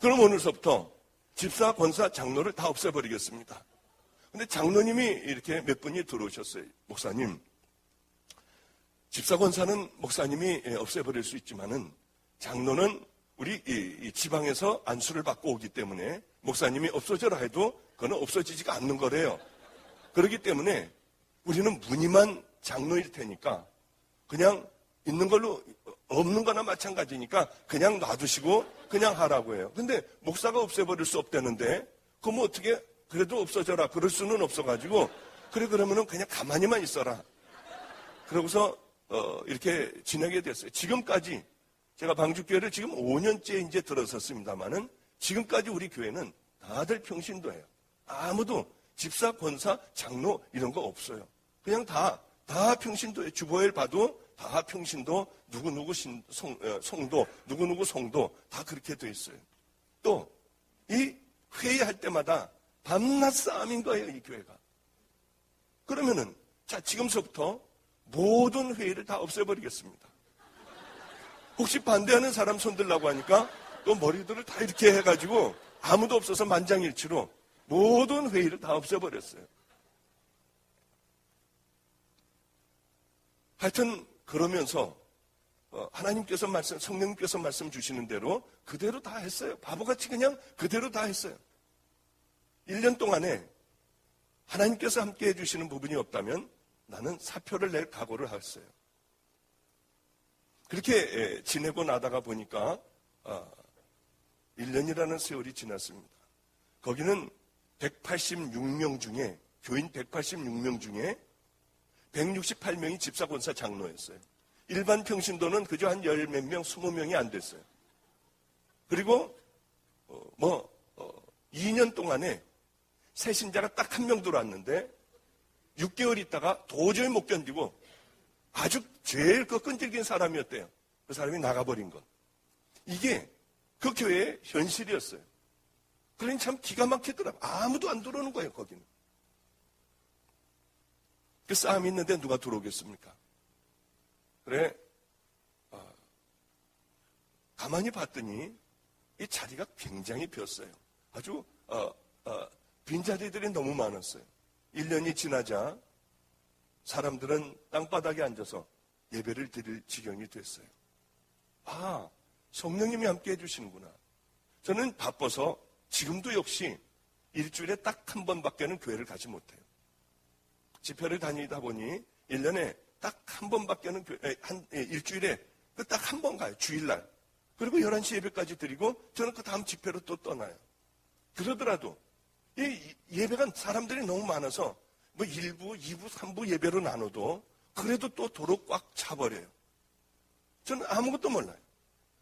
그럼 오늘서부터 집사, 권사, 장로를 다 없애버리겠습니다. 근데 장로님이 이렇게 몇 분이 들어오셨어요. 목사님, 집사, 권사는 목사님이 없애버릴 수 있지만은 장로는 우리 이 지방에서 안수를 받고 오기 때문에 목사님이 없어져라 해도 그건 없어지지가 않는 거래요. 그렇기 때문에 우리는 무늬만 장로일 테니까 그냥 있는 걸로, 없는 거나 마찬가지니까 그냥 놔두시고 그냥 하라고 해요. 근데 목사가 없애버릴 수 없다는데 그럼 어떻게, 그래도 없어져라 그럴 수는 없어가지고, 그래 그러면은 그냥 가만히만 있어라. 그러고서 이렇게 지내게 됐어요. 지금까지 제가 방주교회를 지금 5년째 이제 들어섰습니다만은 지금까지 우리 교회는 다들 평신도예요. 아무도 집사, 권사, 장로 이런 거 없어요. 그냥 다 평신도예요. 주보회를 봐도 다 평신도, 누구누구 성도, 누구누구 성도 다 그렇게 돼 있어요. 또 이 회의할 때마다 밤낮 싸움인 거예요, 이 교회가. 그러면은 자, 지금서부터 모든 회의를 다 없애버리겠습니다. 혹시 반대하는 사람 손들라고 하니까 또 머리들을 다 이렇게 해가지고 아무도 없어서 만장일치로 모든 회의를 다 없애버렸어요. 하여튼 그러면서 하나님께서 성령님께서 말씀 주시는 대로 그대로 다 했어요. 바보같이 그냥 그대로 다 했어요. 1년 동안에 하나님께서 함께 해주시는 부분이 없다면 나는 사표를 낼 각오를 했어요. 그렇게 지내고 나다가 보니까 1년이라는 세월이 지났습니다. 거기는 186명 중에, 교인 186명 중에 168명이 집사, 권사, 장로였어요. 일반 평신도는 그저 한 10몇 명, 20명이 안 됐어요. 그리고 2년 동안에 새 신자가 딱 한 명 들어왔는데 6개월 있다가 도저히 못 견디고 아주 제일 끈질긴 사람이었대요. 그 사람이 나가버린 것. 이게 그 교회의 현실이었어요. 그러니 참 기가 막히더라고요. 아무도 안 들어오는 거예요, 거기는. 그 싸움이 있는데 누가 들어오겠습니까? 그래, 가만히 봤더니 이 자리가 굉장히 비었어요. 아주 빈자리들이 너무 많았어요. 1년이 지나자 사람들은 땅바닥에 앉아서 예배를 드릴 지경이 됐어요. 아, 성령님이 함께 해주시는구나. 저는 바빠서 지금도 역시 일주일에 딱 한 번밖에는 교회를 가지 못해요. 집회를 다니다 보니 1년에 딱 한 번밖에는 일주일에 딱 한 번 가요. 주일날. 그리고 11시 예배까지 드리고 저는 그 다음 집회로 또 떠나요. 그러더라도 이 예배가 사람들이 너무 많아서 뭐 1부, 2부, 3부 예배로 나눠도 그래도 또 도로 꽉 차버려요. 저는 아무것도 몰라요.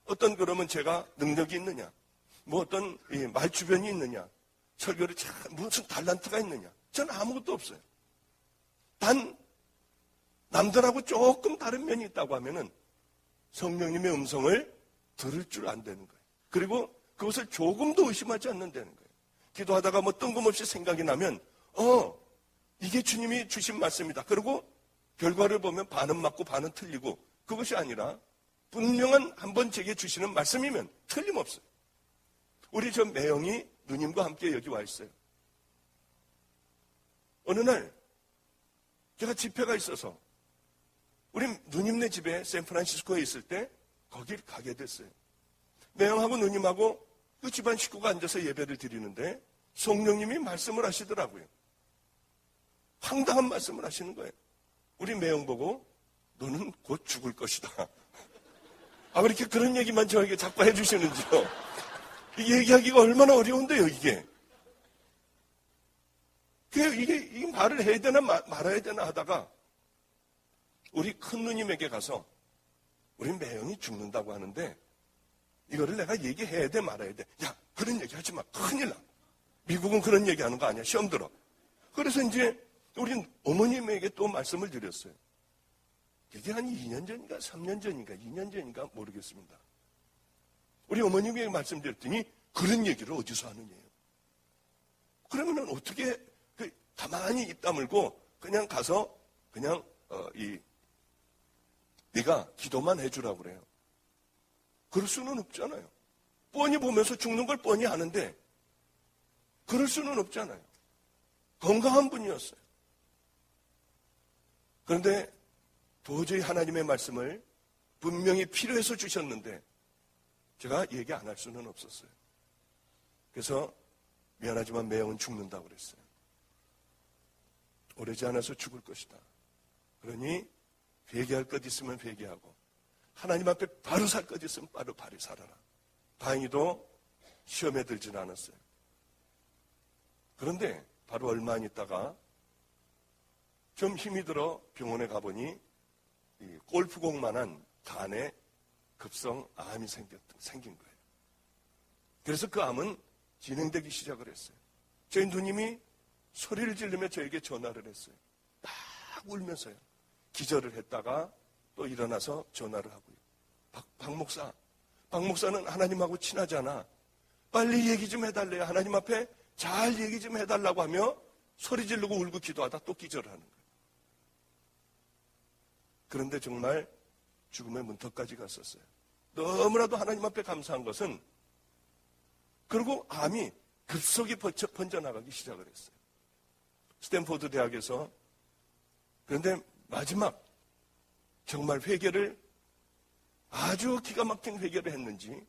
어떤 그러면 제가 능력이 있느냐, 뭐 어떤 말주변이 있느냐, 설교를 무슨 달란트가 있느냐. 저는 아무것도 없어요. 단 남들하고 조금 다른 면이 있다고 하면은 성령님의 음성을 들을 줄 안 되는 거예요. 그리고 그것을 조금도 의심하지 않는다는 거예요. 기도하다가 뭐 뜬금없이 생각이 나면 이게 주님이 주신 말씀이다. 그리고 결과를 보면 반은 맞고 반은 틀리고 그것이 아니라 분명한 한번 제게 주시는 말씀이면 틀림없어요. 우리 저 매형이 누님과 함께 여기 와 있어요. 어느 날 제가 집회가 있어서 우리 누님네 집에 샌프란시스코에 있을 때 거길 가게 됐어요. 매형하고 누님하고 그 집안 식구가 앉아서 예배를 드리는데 성령님이 말씀을 하시더라고요. 황당한 말씀을 하시는 거예요. 우리 매형 보고 너는 곧 죽을 것이다. 아, 왜 이렇게 그런 얘기만 저에게 자꾸 해주시는지요. 이게 얘기하기가 얼마나 어려운데요, 이게. 이게 말을 해야 되나 말아야 되나 하다가 우리 큰 누님에게 가서 우리 매형이 죽는다고 하는데 이거를 내가 얘기해야 돼 말아야 돼. 야, 그런 얘기 하지 마. 큰일 나. 미국은 그런 얘기 하는 거 아니야. 시험 들어. 그래서 이제 우리 어머님에게 또 말씀을 드렸어요. 이게 한 2년 전인가 3년 전인가 2년 전인가 모르겠습니다. 우리 어머님에게 말씀드렸더니 그런 얘기를 어디서 하느냐요. 그러면은 어떻게 가만히 입 다물고 그냥 가서 그냥 네가 기도만 해주라고 그래요. 그럴 수는 없잖아요. 뻔히 보면서 죽는 걸 뻔히 아는데 그럴 수는 없잖아요. 건강한 분이었어요. 그런데 도저히 하나님의 말씀을 분명히 필요해서 주셨는데 제가 얘기 안 할 수는 없었어요. 그래서 미안하지만 매형은 죽는다고 그랬어요. 오래지 않아서 죽을 것이다. 그러니 회개할 것 있으면 회개하고 하나님 앞에 바로 살 것 있으면 바로 살아라. 다행히도 시험에 들지는 않았어요. 그런데 바로 얼마 안 있다가 좀 힘이 들어 병원에 가보니 이 골프공만한 간에 급성 암이 생긴 거예요. 그래서 그 암은 진행되기 시작을 했어요. 저희 누님이 소리를 지르며 저에게 전화를 했어요. 막 울면서요. 기절을 했다가 또 일어나서 전화를 하고요. 박 목사는 하나님하고 친하잖아. 빨리 얘기 좀 해달래요. 하나님 앞에 잘 얘기 좀 해달라고 하며 소리 지르고 울고 기도하다 또 기절을 하는 거예요. 그런데 정말 죽음의 문턱까지 갔었어요. 너무나도 하나님 앞에 감사한 것은 그리고 암이 급속히 번져나가기 시작을 했어요. 스탠포드 대학에서 그런데 마지막 정말 회개를 아주 기가 막힌 회개를 했는지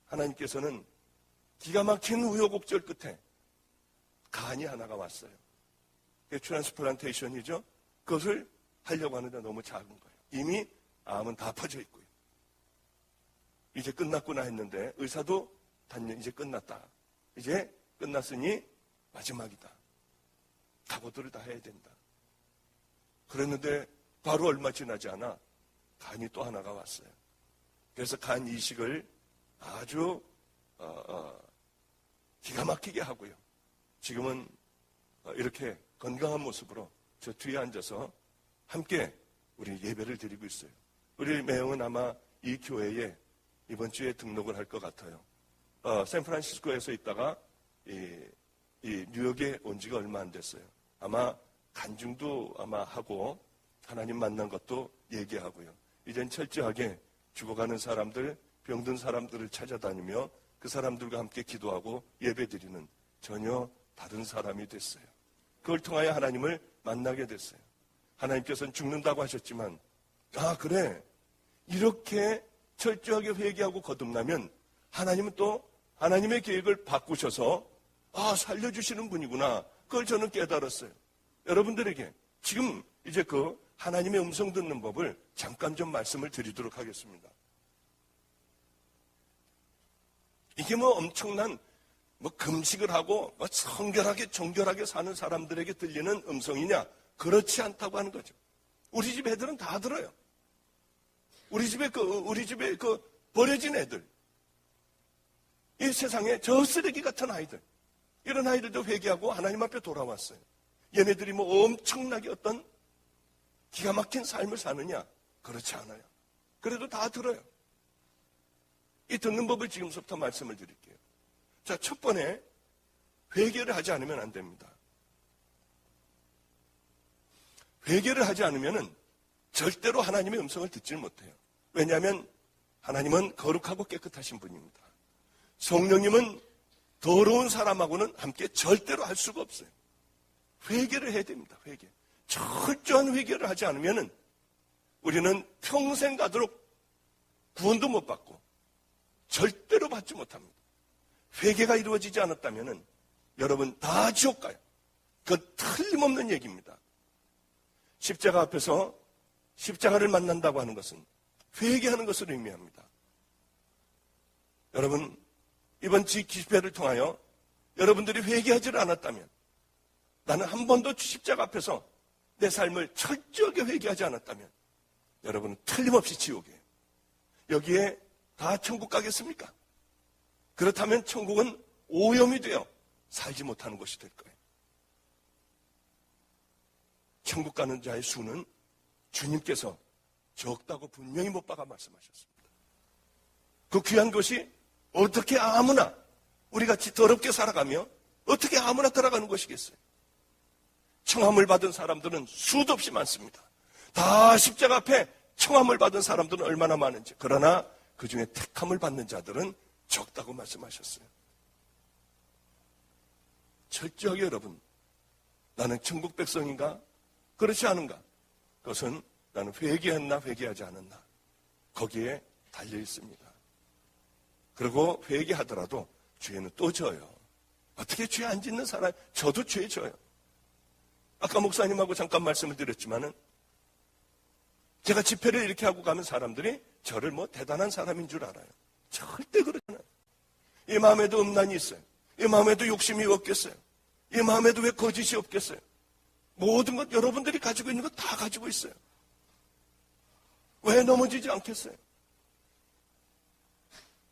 하나님께서는 기가 막힌 우여곡절 끝에 간이 하나가 왔어요. 그게 트랜스플란테이션이죠. 그것을 하려고 하는데 너무 작은 거예요. 이미 암은 다 퍼져 있고요. 이제 끝났구나 했는데 의사도 단연 이제 끝났다. 이제 끝났으니 마지막이다. 각오들을 다 해야 된다. 그랬는데 바로 얼마 지나지 않아 간이 또 하나가 왔어요. 그래서 간 이식을 아주 기가 막히게 하고요. 지금은 이렇게 건강한 모습으로 저 뒤에 앉아서 함께 우리 예배를 드리고 있어요. 우리 매형은 아마 이 교회에 이번 주에 등록을 할 것 같아요. 샌프란시스코에서 있다가 이 뉴욕에 온 지가 얼마 안 됐어요. 아마 간증도 아마 하고 하나님 만난 것도 얘기하고요. 이젠 철저하게 죽어가는 사람들 병든 사람들을 찾아다니며 그 사람들과 함께 기도하고 예배드리는 전혀 다른 사람이 됐어요. 그걸 통하여 하나님을 만나게 됐어요. 하나님께서는 죽는다고 하셨지만, 아, 그래. 이렇게 철저하게 회개하고 거듭나면 하나님은 또 하나님의 계획을 바꾸셔서, 아, 살려주시는 분이구나. 그걸 저는 깨달았어요. 여러분들에게 지금 이제 그 하나님의 음성 듣는 법을 잠깐 좀 말씀을 드리도록 하겠습니다. 이게 뭐 엄청난 금식을 하고 성결하게 정결하게 사는 사람들에게 들리는 음성이냐? 그렇지 않다고 하는 거죠. 우리 집 애들은 다 들어요. 우리 집에 버려진 애들, 이 세상에 저 쓰레기 같은 아이들, 이런 아이들도 회개하고 하나님 앞에 돌아왔어요. 얘네들이 뭐 엄청나게 어떤 기가 막힌 삶을 사느냐? 그렇지 않아요. 그래도 다 들어요. 이 듣는 법을 지금부터 말씀을 드릴게요. 자, 첫 번에 회개를 하지 않으면 안 됩니다. 회개를 하지 않으면 절대로 하나님의 음성을 듣질 못해요. 왜냐하면 하나님은 거룩하고 깨끗하신 분입니다. 성령님은 더러운 사람하고는 함께 절대로 할 수가 없어요. 회개를 해야 됩니다. 회개. 철저한 회개를 하지 않으면 우리는 평생 가도록 구원도 못 받고 절대로 받지 못합니다. 회개가 이루어지지 않았다면 여러분 다 지옥 가요. 그건 틀림없는 얘기입니다. 십자가 앞에서 십자가를 만난다고 하는 것은 회개하는 것을 의미합니다. 여러분, 이번 집회를 통하여 여러분들이 회개하지 않았다면, 나는 한 번도 십자가 앞에서 내 삶을 철저하게 회개하지 않았다면 여러분은 틀림없이 지옥이에요. 여기에 다 천국 가겠습니까? 그렇다면 천국은 오염이 되어 살지 못하는 것이 될 거예요. 천국 가는 자의 수는 주님께서 적다고 분명히 못 박아 말씀하셨습니다. 그 귀한 것이 어떻게 아무나 우리같이 더럽게 살아가며 어떻게 아무나 들어가는 것이겠어요? 청함을 받은 사람들은 수도 없이 많습니다. 다 십자가 앞에 청함을 받은 사람들은 얼마나 많은지. 그러나 그 중에 택함을 받는 자들은 적다고 말씀하셨어요. 철저하게 여러분, 나는 천국 백성인가? 그렇지 않은가? 그것은 나는 회개했나 회개하지 않았나? 거기에 달려 있습니다. 그리고 회개하더라도 죄는 또 져요. 어떻게 죄 안 짓는 사람? 저도 죄 져요. 아까 목사님하고 잠깐 말씀을 드렸지만은 제가 집회를 이렇게 하고 가면 사람들이 저를 뭐 대단한 사람인 줄 알아요. 절대 그렇지 않아요. 이 마음에도 음란이 있어요. 이 마음에도 욕심이 없겠어요. 이 마음에도 왜 거짓이 없겠어요. 모든 것 여러분들이 가지고 있는 것 다 가지고 있어요. 왜 넘어지지 않겠어요?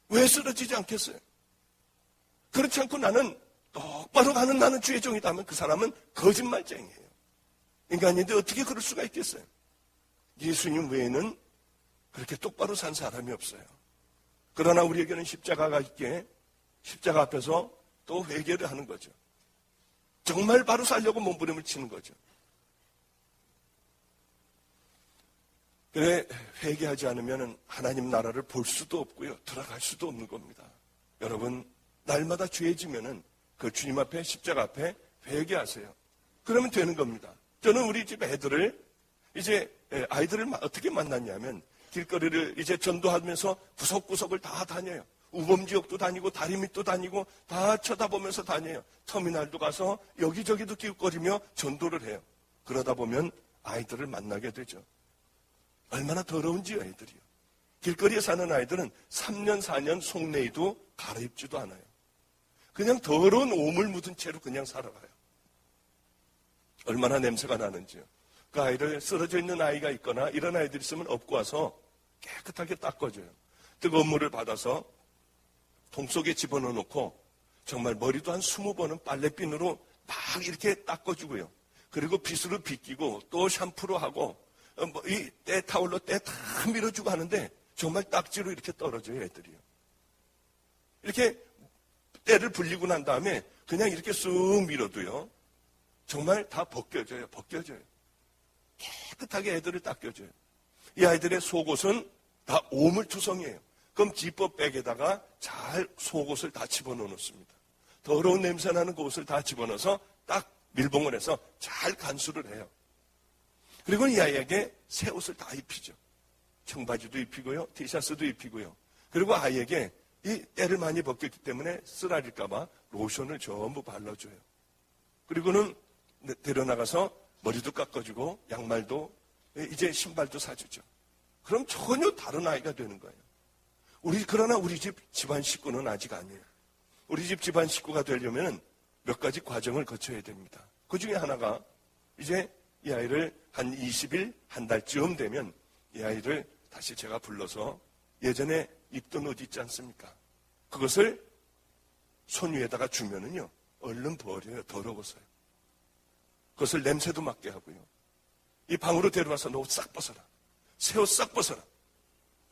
왜 쓰러지지 않겠어요? 그렇지 않고 나는 똑바로 가는 나는 주의 종이다 하면 그 사람은 거짓말쟁이에요. 인간인데 어떻게 그럴 수가 있겠어요? 예수님 외에는 그렇게 똑바로 산 사람이 없어요. 그러나 우리에게는 십자가가 있기에 십자가 앞에서 또 회개를 하는 거죠. 정말 바로 살려고 몸부림을 치는 거죠. 그래, 회개하지 않으면 하나님 나라를 볼 수도 없고요. 들어갈 수도 없는 겁니다. 여러분, 날마다 죄지면은 그 주님 앞에 십자가 앞에 회개하세요. 그러면 되는 겁니다. 저는 우리 집 애들을 이제 아이들을 어떻게 만났냐면 길거리를 이제 전도하면서 구석구석을 다 다녀요. 우범지역도 다니고 다리 밑도 다니고 다 쳐다보면서 다녀요. 터미널도 가서 여기저기도 기웃거리며 전도를 해요. 그러다 보면 아이들을 만나게 되죠. 얼마나 더러운지요, 애들이요. 길거리에 사는 아이들은 3년, 4년 속내에도 갈아입지도 않아요. 그냥 더러운 오물 묻은 채로 그냥 살아가요. 얼마나 냄새가 나는지요. 그 아이를 쓰러져 있는 아이가 있거나 이런 아이들이 있으면 업고 와서 깨끗하게 닦아줘요. 뜨거운 물을 받아서 통 속에 집어넣어놓고 정말 머리도 한 20번은 빨래비누로 막 이렇게 닦아주고요. 그리고 빗으로 빗기고 또 샴푸로 하고 이 때 타올로 때 다 밀어주고 하는데 정말 딱지로 이렇게 떨어져요, 애들이요. 이렇게 때를 불리고 난 다음에 그냥 이렇게 쑥 밀어도요. 정말 다 벗겨져요. 깨끗하게 애들을 닦여줘요. 이 아이들의 속옷은 다 오물투성이에요. 그럼 지퍼백에다가 잘 속옷을 다 집어넣습니다. 더러운 냄새나는 그 옷을 다 집어넣어서 딱 밀봉을 해서 잘 간수를 해요. 그리고 이 아이에게 새 옷을 다 입히죠. 청바지도 입히고요, 티셔츠도 입히고요. 그리고 아이에게 이 때를 많이 벗겼기 때문에 쓰라릴까봐 로션을 전부 발라줘요. 그리고는 데려나가서 머리도 깎아주고 양말도 이제 신발도 사주죠. 그럼 전혀 다른 아이가 되는 거예요. 그러나 우리 집 집안 식구는 아직 아니에요. 우리 집 집안 식구가 되려면 몇 가지 과정을 거쳐야 됩니다. 그 중에 하나가 이제 이 아이를 한 20일, 한 달쯤 되면 이 아이를 다시 제가 불러서 예전에 입던 옷 있지 않습니까? 그것을 손 위에다가 주면은요, 얼른 버려요. 더러워서요. 그것을 냄새도 맡게 하고요. 이 방으로 데려와서 너 옷 싹 벗어라. 새 옷 싹 벗어라.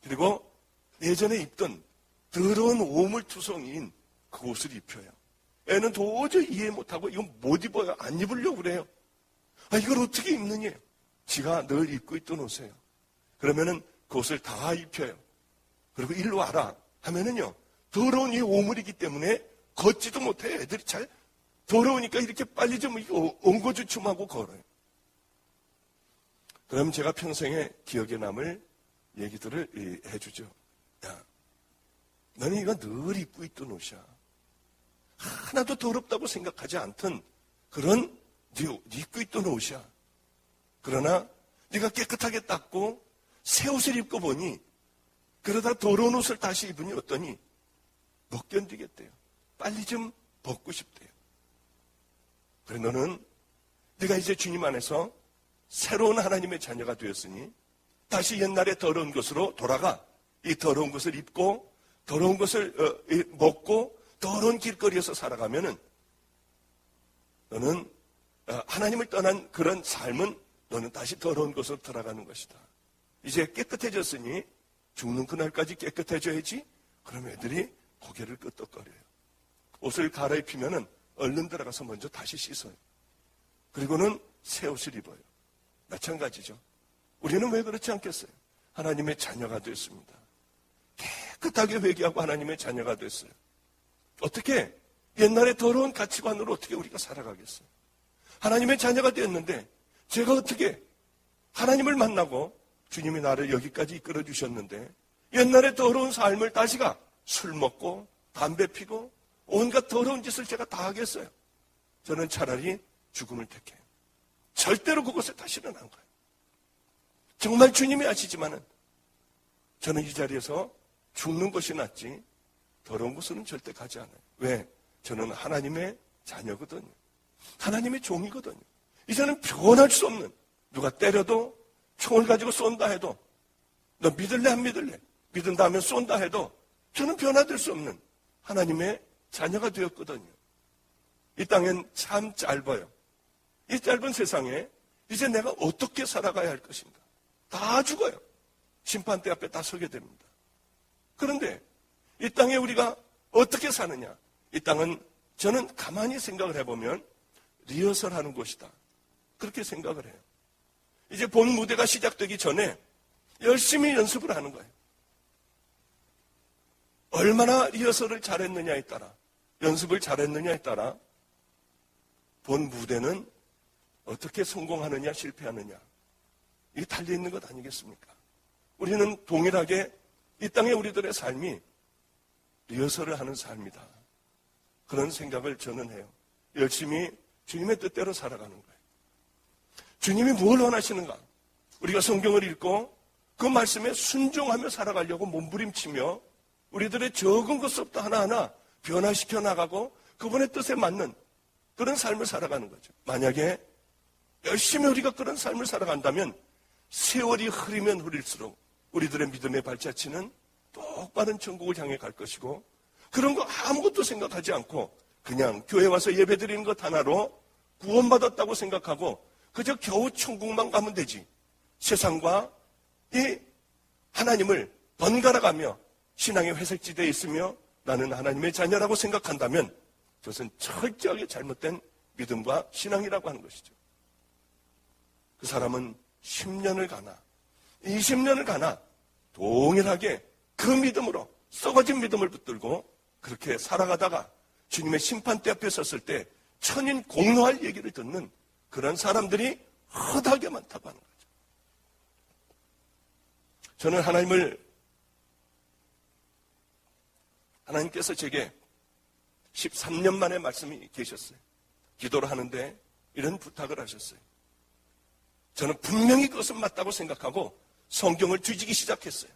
그리고 예전에 입던 더러운 오물투성이인 그 옷을 입혀요. 애는 도저히 이해 못하고 이건 못 입어요. 안 입으려고 그래요. 이걸 어떻게 입느냐? 지가 늘 입고 있던 옷이에요. 그러면은 그 옷을 다 입혀요. 그리고 일로 와라 하면은요, 더러운 이 오물이기 때문에 걷지도 못해요. 애들이 잘 더러우니까 이렇게 빨리 좀 엉거주춤하고 걸어요. 그럼 제가 평생에 기억에 남을 얘기들을 해주죠. 야, 너는 이거 늘 입고 있던 옷이야. 하나도 더럽다고 생각하지 않던 그런 네 입고 있던 옷이야. 그러나 네가 깨끗하게 닦고 새 옷을 입고 보니 그러다 더러운 옷을 다시 입으니 어떠니 못 견디겠대요. 빨리 좀 벗고 싶대요. 그래 너는 네가 이제 주님 안에서 새로운 하나님의 자녀가 되었으니 다시 옛날의 더러운 것으로 돌아가 이 더러운 것을 입고 더러운 것을 먹고 더러운 길거리에서 살아가면은 너는 하나님을 떠난 그런 삶은 너는 다시 더러운 것으로 돌아가는 것이다. 이제 깨끗해졌으니 죽는 그날까지 깨끗해져야지. 그럼 애들이 고개를 끄덕거려요. 옷을 갈아입히면은 얼른 들어가서 먼저 다시 씻어요. 그리고는 새 옷을 입어요. 마찬가지죠. 우리는 왜 그렇지 않겠어요? 하나님의 자녀가 됐습니다. 깨끗하게 회개하고 하나님의 자녀가 됐어요. 어떻게 옛날에 더러운 가치관으로 어떻게 우리가 살아가겠어요? 하나님의 자녀가 되었는데 제가 어떻게 하나님을 만나고 주님이 나를 여기까지 이끌어 주셨는데 옛날에 더러운 삶을 다시가 술 먹고 담배 피고 온갖 더러운 짓을 제가 다 하겠어요? 저는 차라리 죽음을 택해요. 절대로 그곳에 다시는 안 가요. 정말 주님이 아시지만은 저는 이 자리에서 죽는 것이 낫지 더러운 곳은 절대 가지 않아요. 왜? 저는 하나님의 자녀거든요. 하나님의 종이거든요. 이제는 변할 수 없는, 누가 때려도 총을 가지고 쏜다 해도 너 믿을래 안 믿을래? 믿은다 하면 쏜다 해도 저는 변화될 수 없는 하나님의 자녀가 되었거든요. 이 땅엔 참 짧아요. 이 짧은 세상에 이제 내가 어떻게 살아가야 할 것인가? 다 죽어요. 심판대 앞에 다 서게 됩니다. 그런데 이 땅에 우리가 어떻게 사느냐? 이 땅은 저는 가만히 생각을 해보면 리허설하는 곳이다. 그렇게 생각을 해요. 이제 본 무대가 시작되기 전에 열심히 연습을 하는 거예요. 얼마나 리허설을 잘했느냐에 따라, 연습을 잘했느냐에 따라 본 무대는 어떻게 성공하느냐 실패하느냐 이게 달려있는 것 아니겠습니까? 우리는 동일하게 이 땅의 우리들의 삶이 리허설을 하는 삶이다. 그런 생각을 저는 해요. 열심히 주님의 뜻대로 살아가는 거예요. 주님이 뭘 원하시는가? 우리가 성경을 읽고 그 말씀에 순종하며 살아가려고 몸부림치며 우리들의 적은 것부터 하나하나 변화시켜 나가고 그분의 뜻에 맞는 그런 삶을 살아가는 거죠. 만약에 열심히 우리가 그런 삶을 살아간다면 세월이 흐리면 흐릴수록 우리들의 믿음의 발자취는 똑바른 천국을 향해 갈 것이고 그런 거 아무것도 생각하지 않고 그냥 교회 와서 예배드리는 것 하나로 구원받았다고 생각하고 그저 겨우 천국만 가면 되지. 세상과 이 하나님을 번갈아가며 신앙의 회색지대에 있으며 나는 하나님의 자녀라고 생각한다면 그것은 철저하게 잘못된 믿음과 신앙이라고 하는 것이죠. 그 사람은 10년을 가나 20년을 가나 동일하게 그 믿음으로 썩어진 믿음을 붙들고 그렇게 살아가다가 주님의 심판대 앞에 섰을 때 천인 공로할 얘기를 듣는 그런 사람들이 허다하게 많다고 하는 거죠. 저는 하나님께서 제게 13년 만에 말씀이 계셨어요. 기도를 하는데 이런 부탁을 하셨어요. 저는 분명히 그것은 맞다고 생각하고 성경을 뒤지기 시작했어요.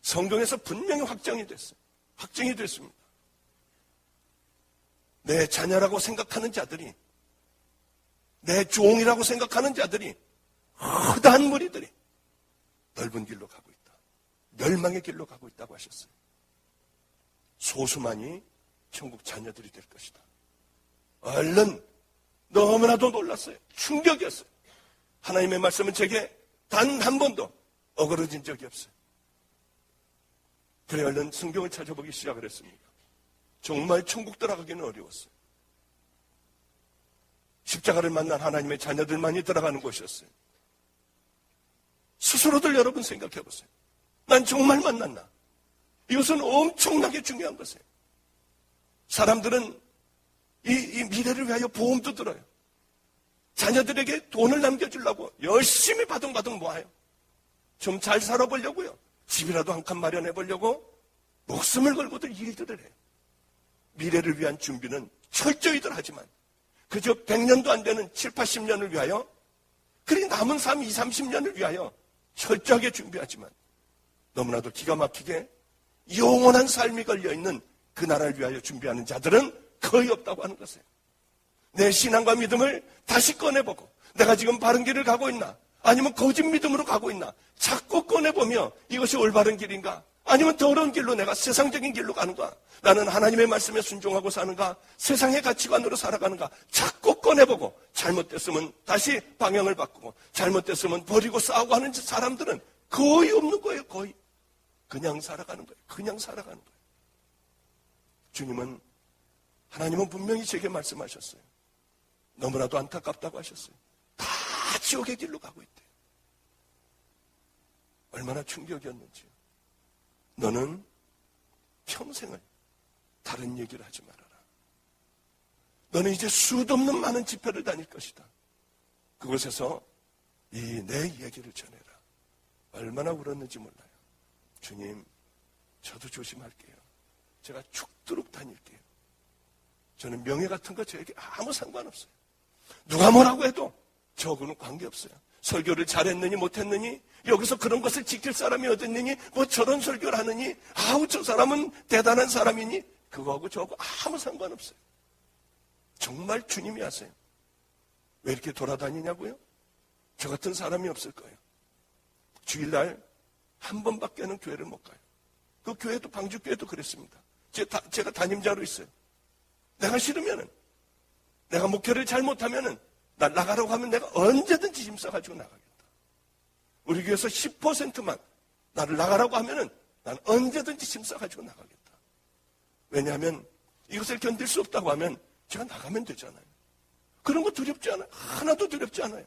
성경에서 분명히 확정이 됐습니다. 내 자녀라고 생각하는 자들이, 내 종이라고 생각하는 자들이, 허다한 무리들이 넓은 길로 가고 있다. 멸망의 길로 가고 있다고 하셨어요. 소수만이 천국 자녀들이 될 것이다. 얼른 너무나도 놀랐어요. 충격이었어요. 하나님의 말씀은 제게 단 한 번도 어그러진 적이 없어요. 그래 얼른 성경을 찾아보기 시작을 했습니다. 정말 천국 들어가기는 어려웠어요. 십자가를 만난 하나님의 자녀들만이 들어가는 곳이었어요. 스스로들 여러분 생각해 보세요. 난 정말 만났나? 이것은 엄청나게 중요한 것이에요. 사람들은 이 미래를 위하여 보험도 들어요. 자녀들에게 돈을 남겨주려고 열심히 바둥바둥 모아요. 좀 잘 살아보려고요. 집이라도 한 칸 마련해 보려고 목숨을 걸고들 일들을 해요. 미래를 위한 준비는 철저히들 하지만 그저 100년도 안 되는 7, 80년을 위하여 그리 남은 삶 20, 30년을 위하여 철저하게 준비하지만 너무나도 기가 막히게 영원한 삶이 걸려있는 그 나라를 위하여 준비하는 자들은 거의 없다고 하는 것이에요. 내 신앙과 믿음을 다시 꺼내보고 내가 지금 바른 길을 가고 있나 아니면 거짓 믿음으로 가고 있나 자꾸 꺼내보며 이것이 올바른 길인가 아니면 더러운 길로 내가 세상적인 길로 가는가 나는 하나님의 말씀에 순종하고 사는가 세상의 가치관으로 살아가는가 자꾸 꺼내보고 잘못됐으면 다시 방향을 바꾸고 잘못됐으면 버리고 싸우고 하는 사람들은 거의 없는 거예요. 거의 그냥 살아가는 거예요. 그냥 살아가는 거예요. 하나님은 분명히 제게 말씀하셨어요. 너무나도 안타깝다고 하셨어요. 다 지옥의 길로 가고 있대요. 얼마나 충격이었는지요. 너는 평생을 다른 얘기를 하지 말아라. 너는 이제 수도 없는 많은 집회를 다닐 것이다. 그곳에서 이 내 얘기를 전해라. 얼마나 울었는지 몰라요. 주님, 저도 조심할게요. 제가 죽도록 다닐게요. 저는 명예 같은 거 저에게 아무 상관없어요. 누가 뭐라고 해도 저하고는 관계없어요. 설교를 잘했느니 못했느니 여기서 그런 것을 지킬 사람이 어딨느니 뭐 저런 설교를 하느니 아우 저 사람은 대단한 사람이니 그거하고 저하고 아무 상관없어요. 정말 주님이 아세요. 왜 이렇게 돌아다니냐고요? 저 같은 사람이 없을 거예요. 주일날 한 번밖에는 교회를 못 가요. 그 교회도 방주교회도 그랬습니다. 제가 담임자로 있어요. 내가 싫으면은 내가 목회를 잘못하면은 나 나가라고 하면 내가 언제든지 힘써가지고 나가겠다. 우리 교회에서 10%만 나를 나가라고 하면은 난 언제든지 힘써가지고 나가겠다. 왜냐하면 이것을 견딜 수 없다고 하면 제가 나가면 되잖아요. 그런 거 두렵지 않아요. 하나도 두렵지 않아요.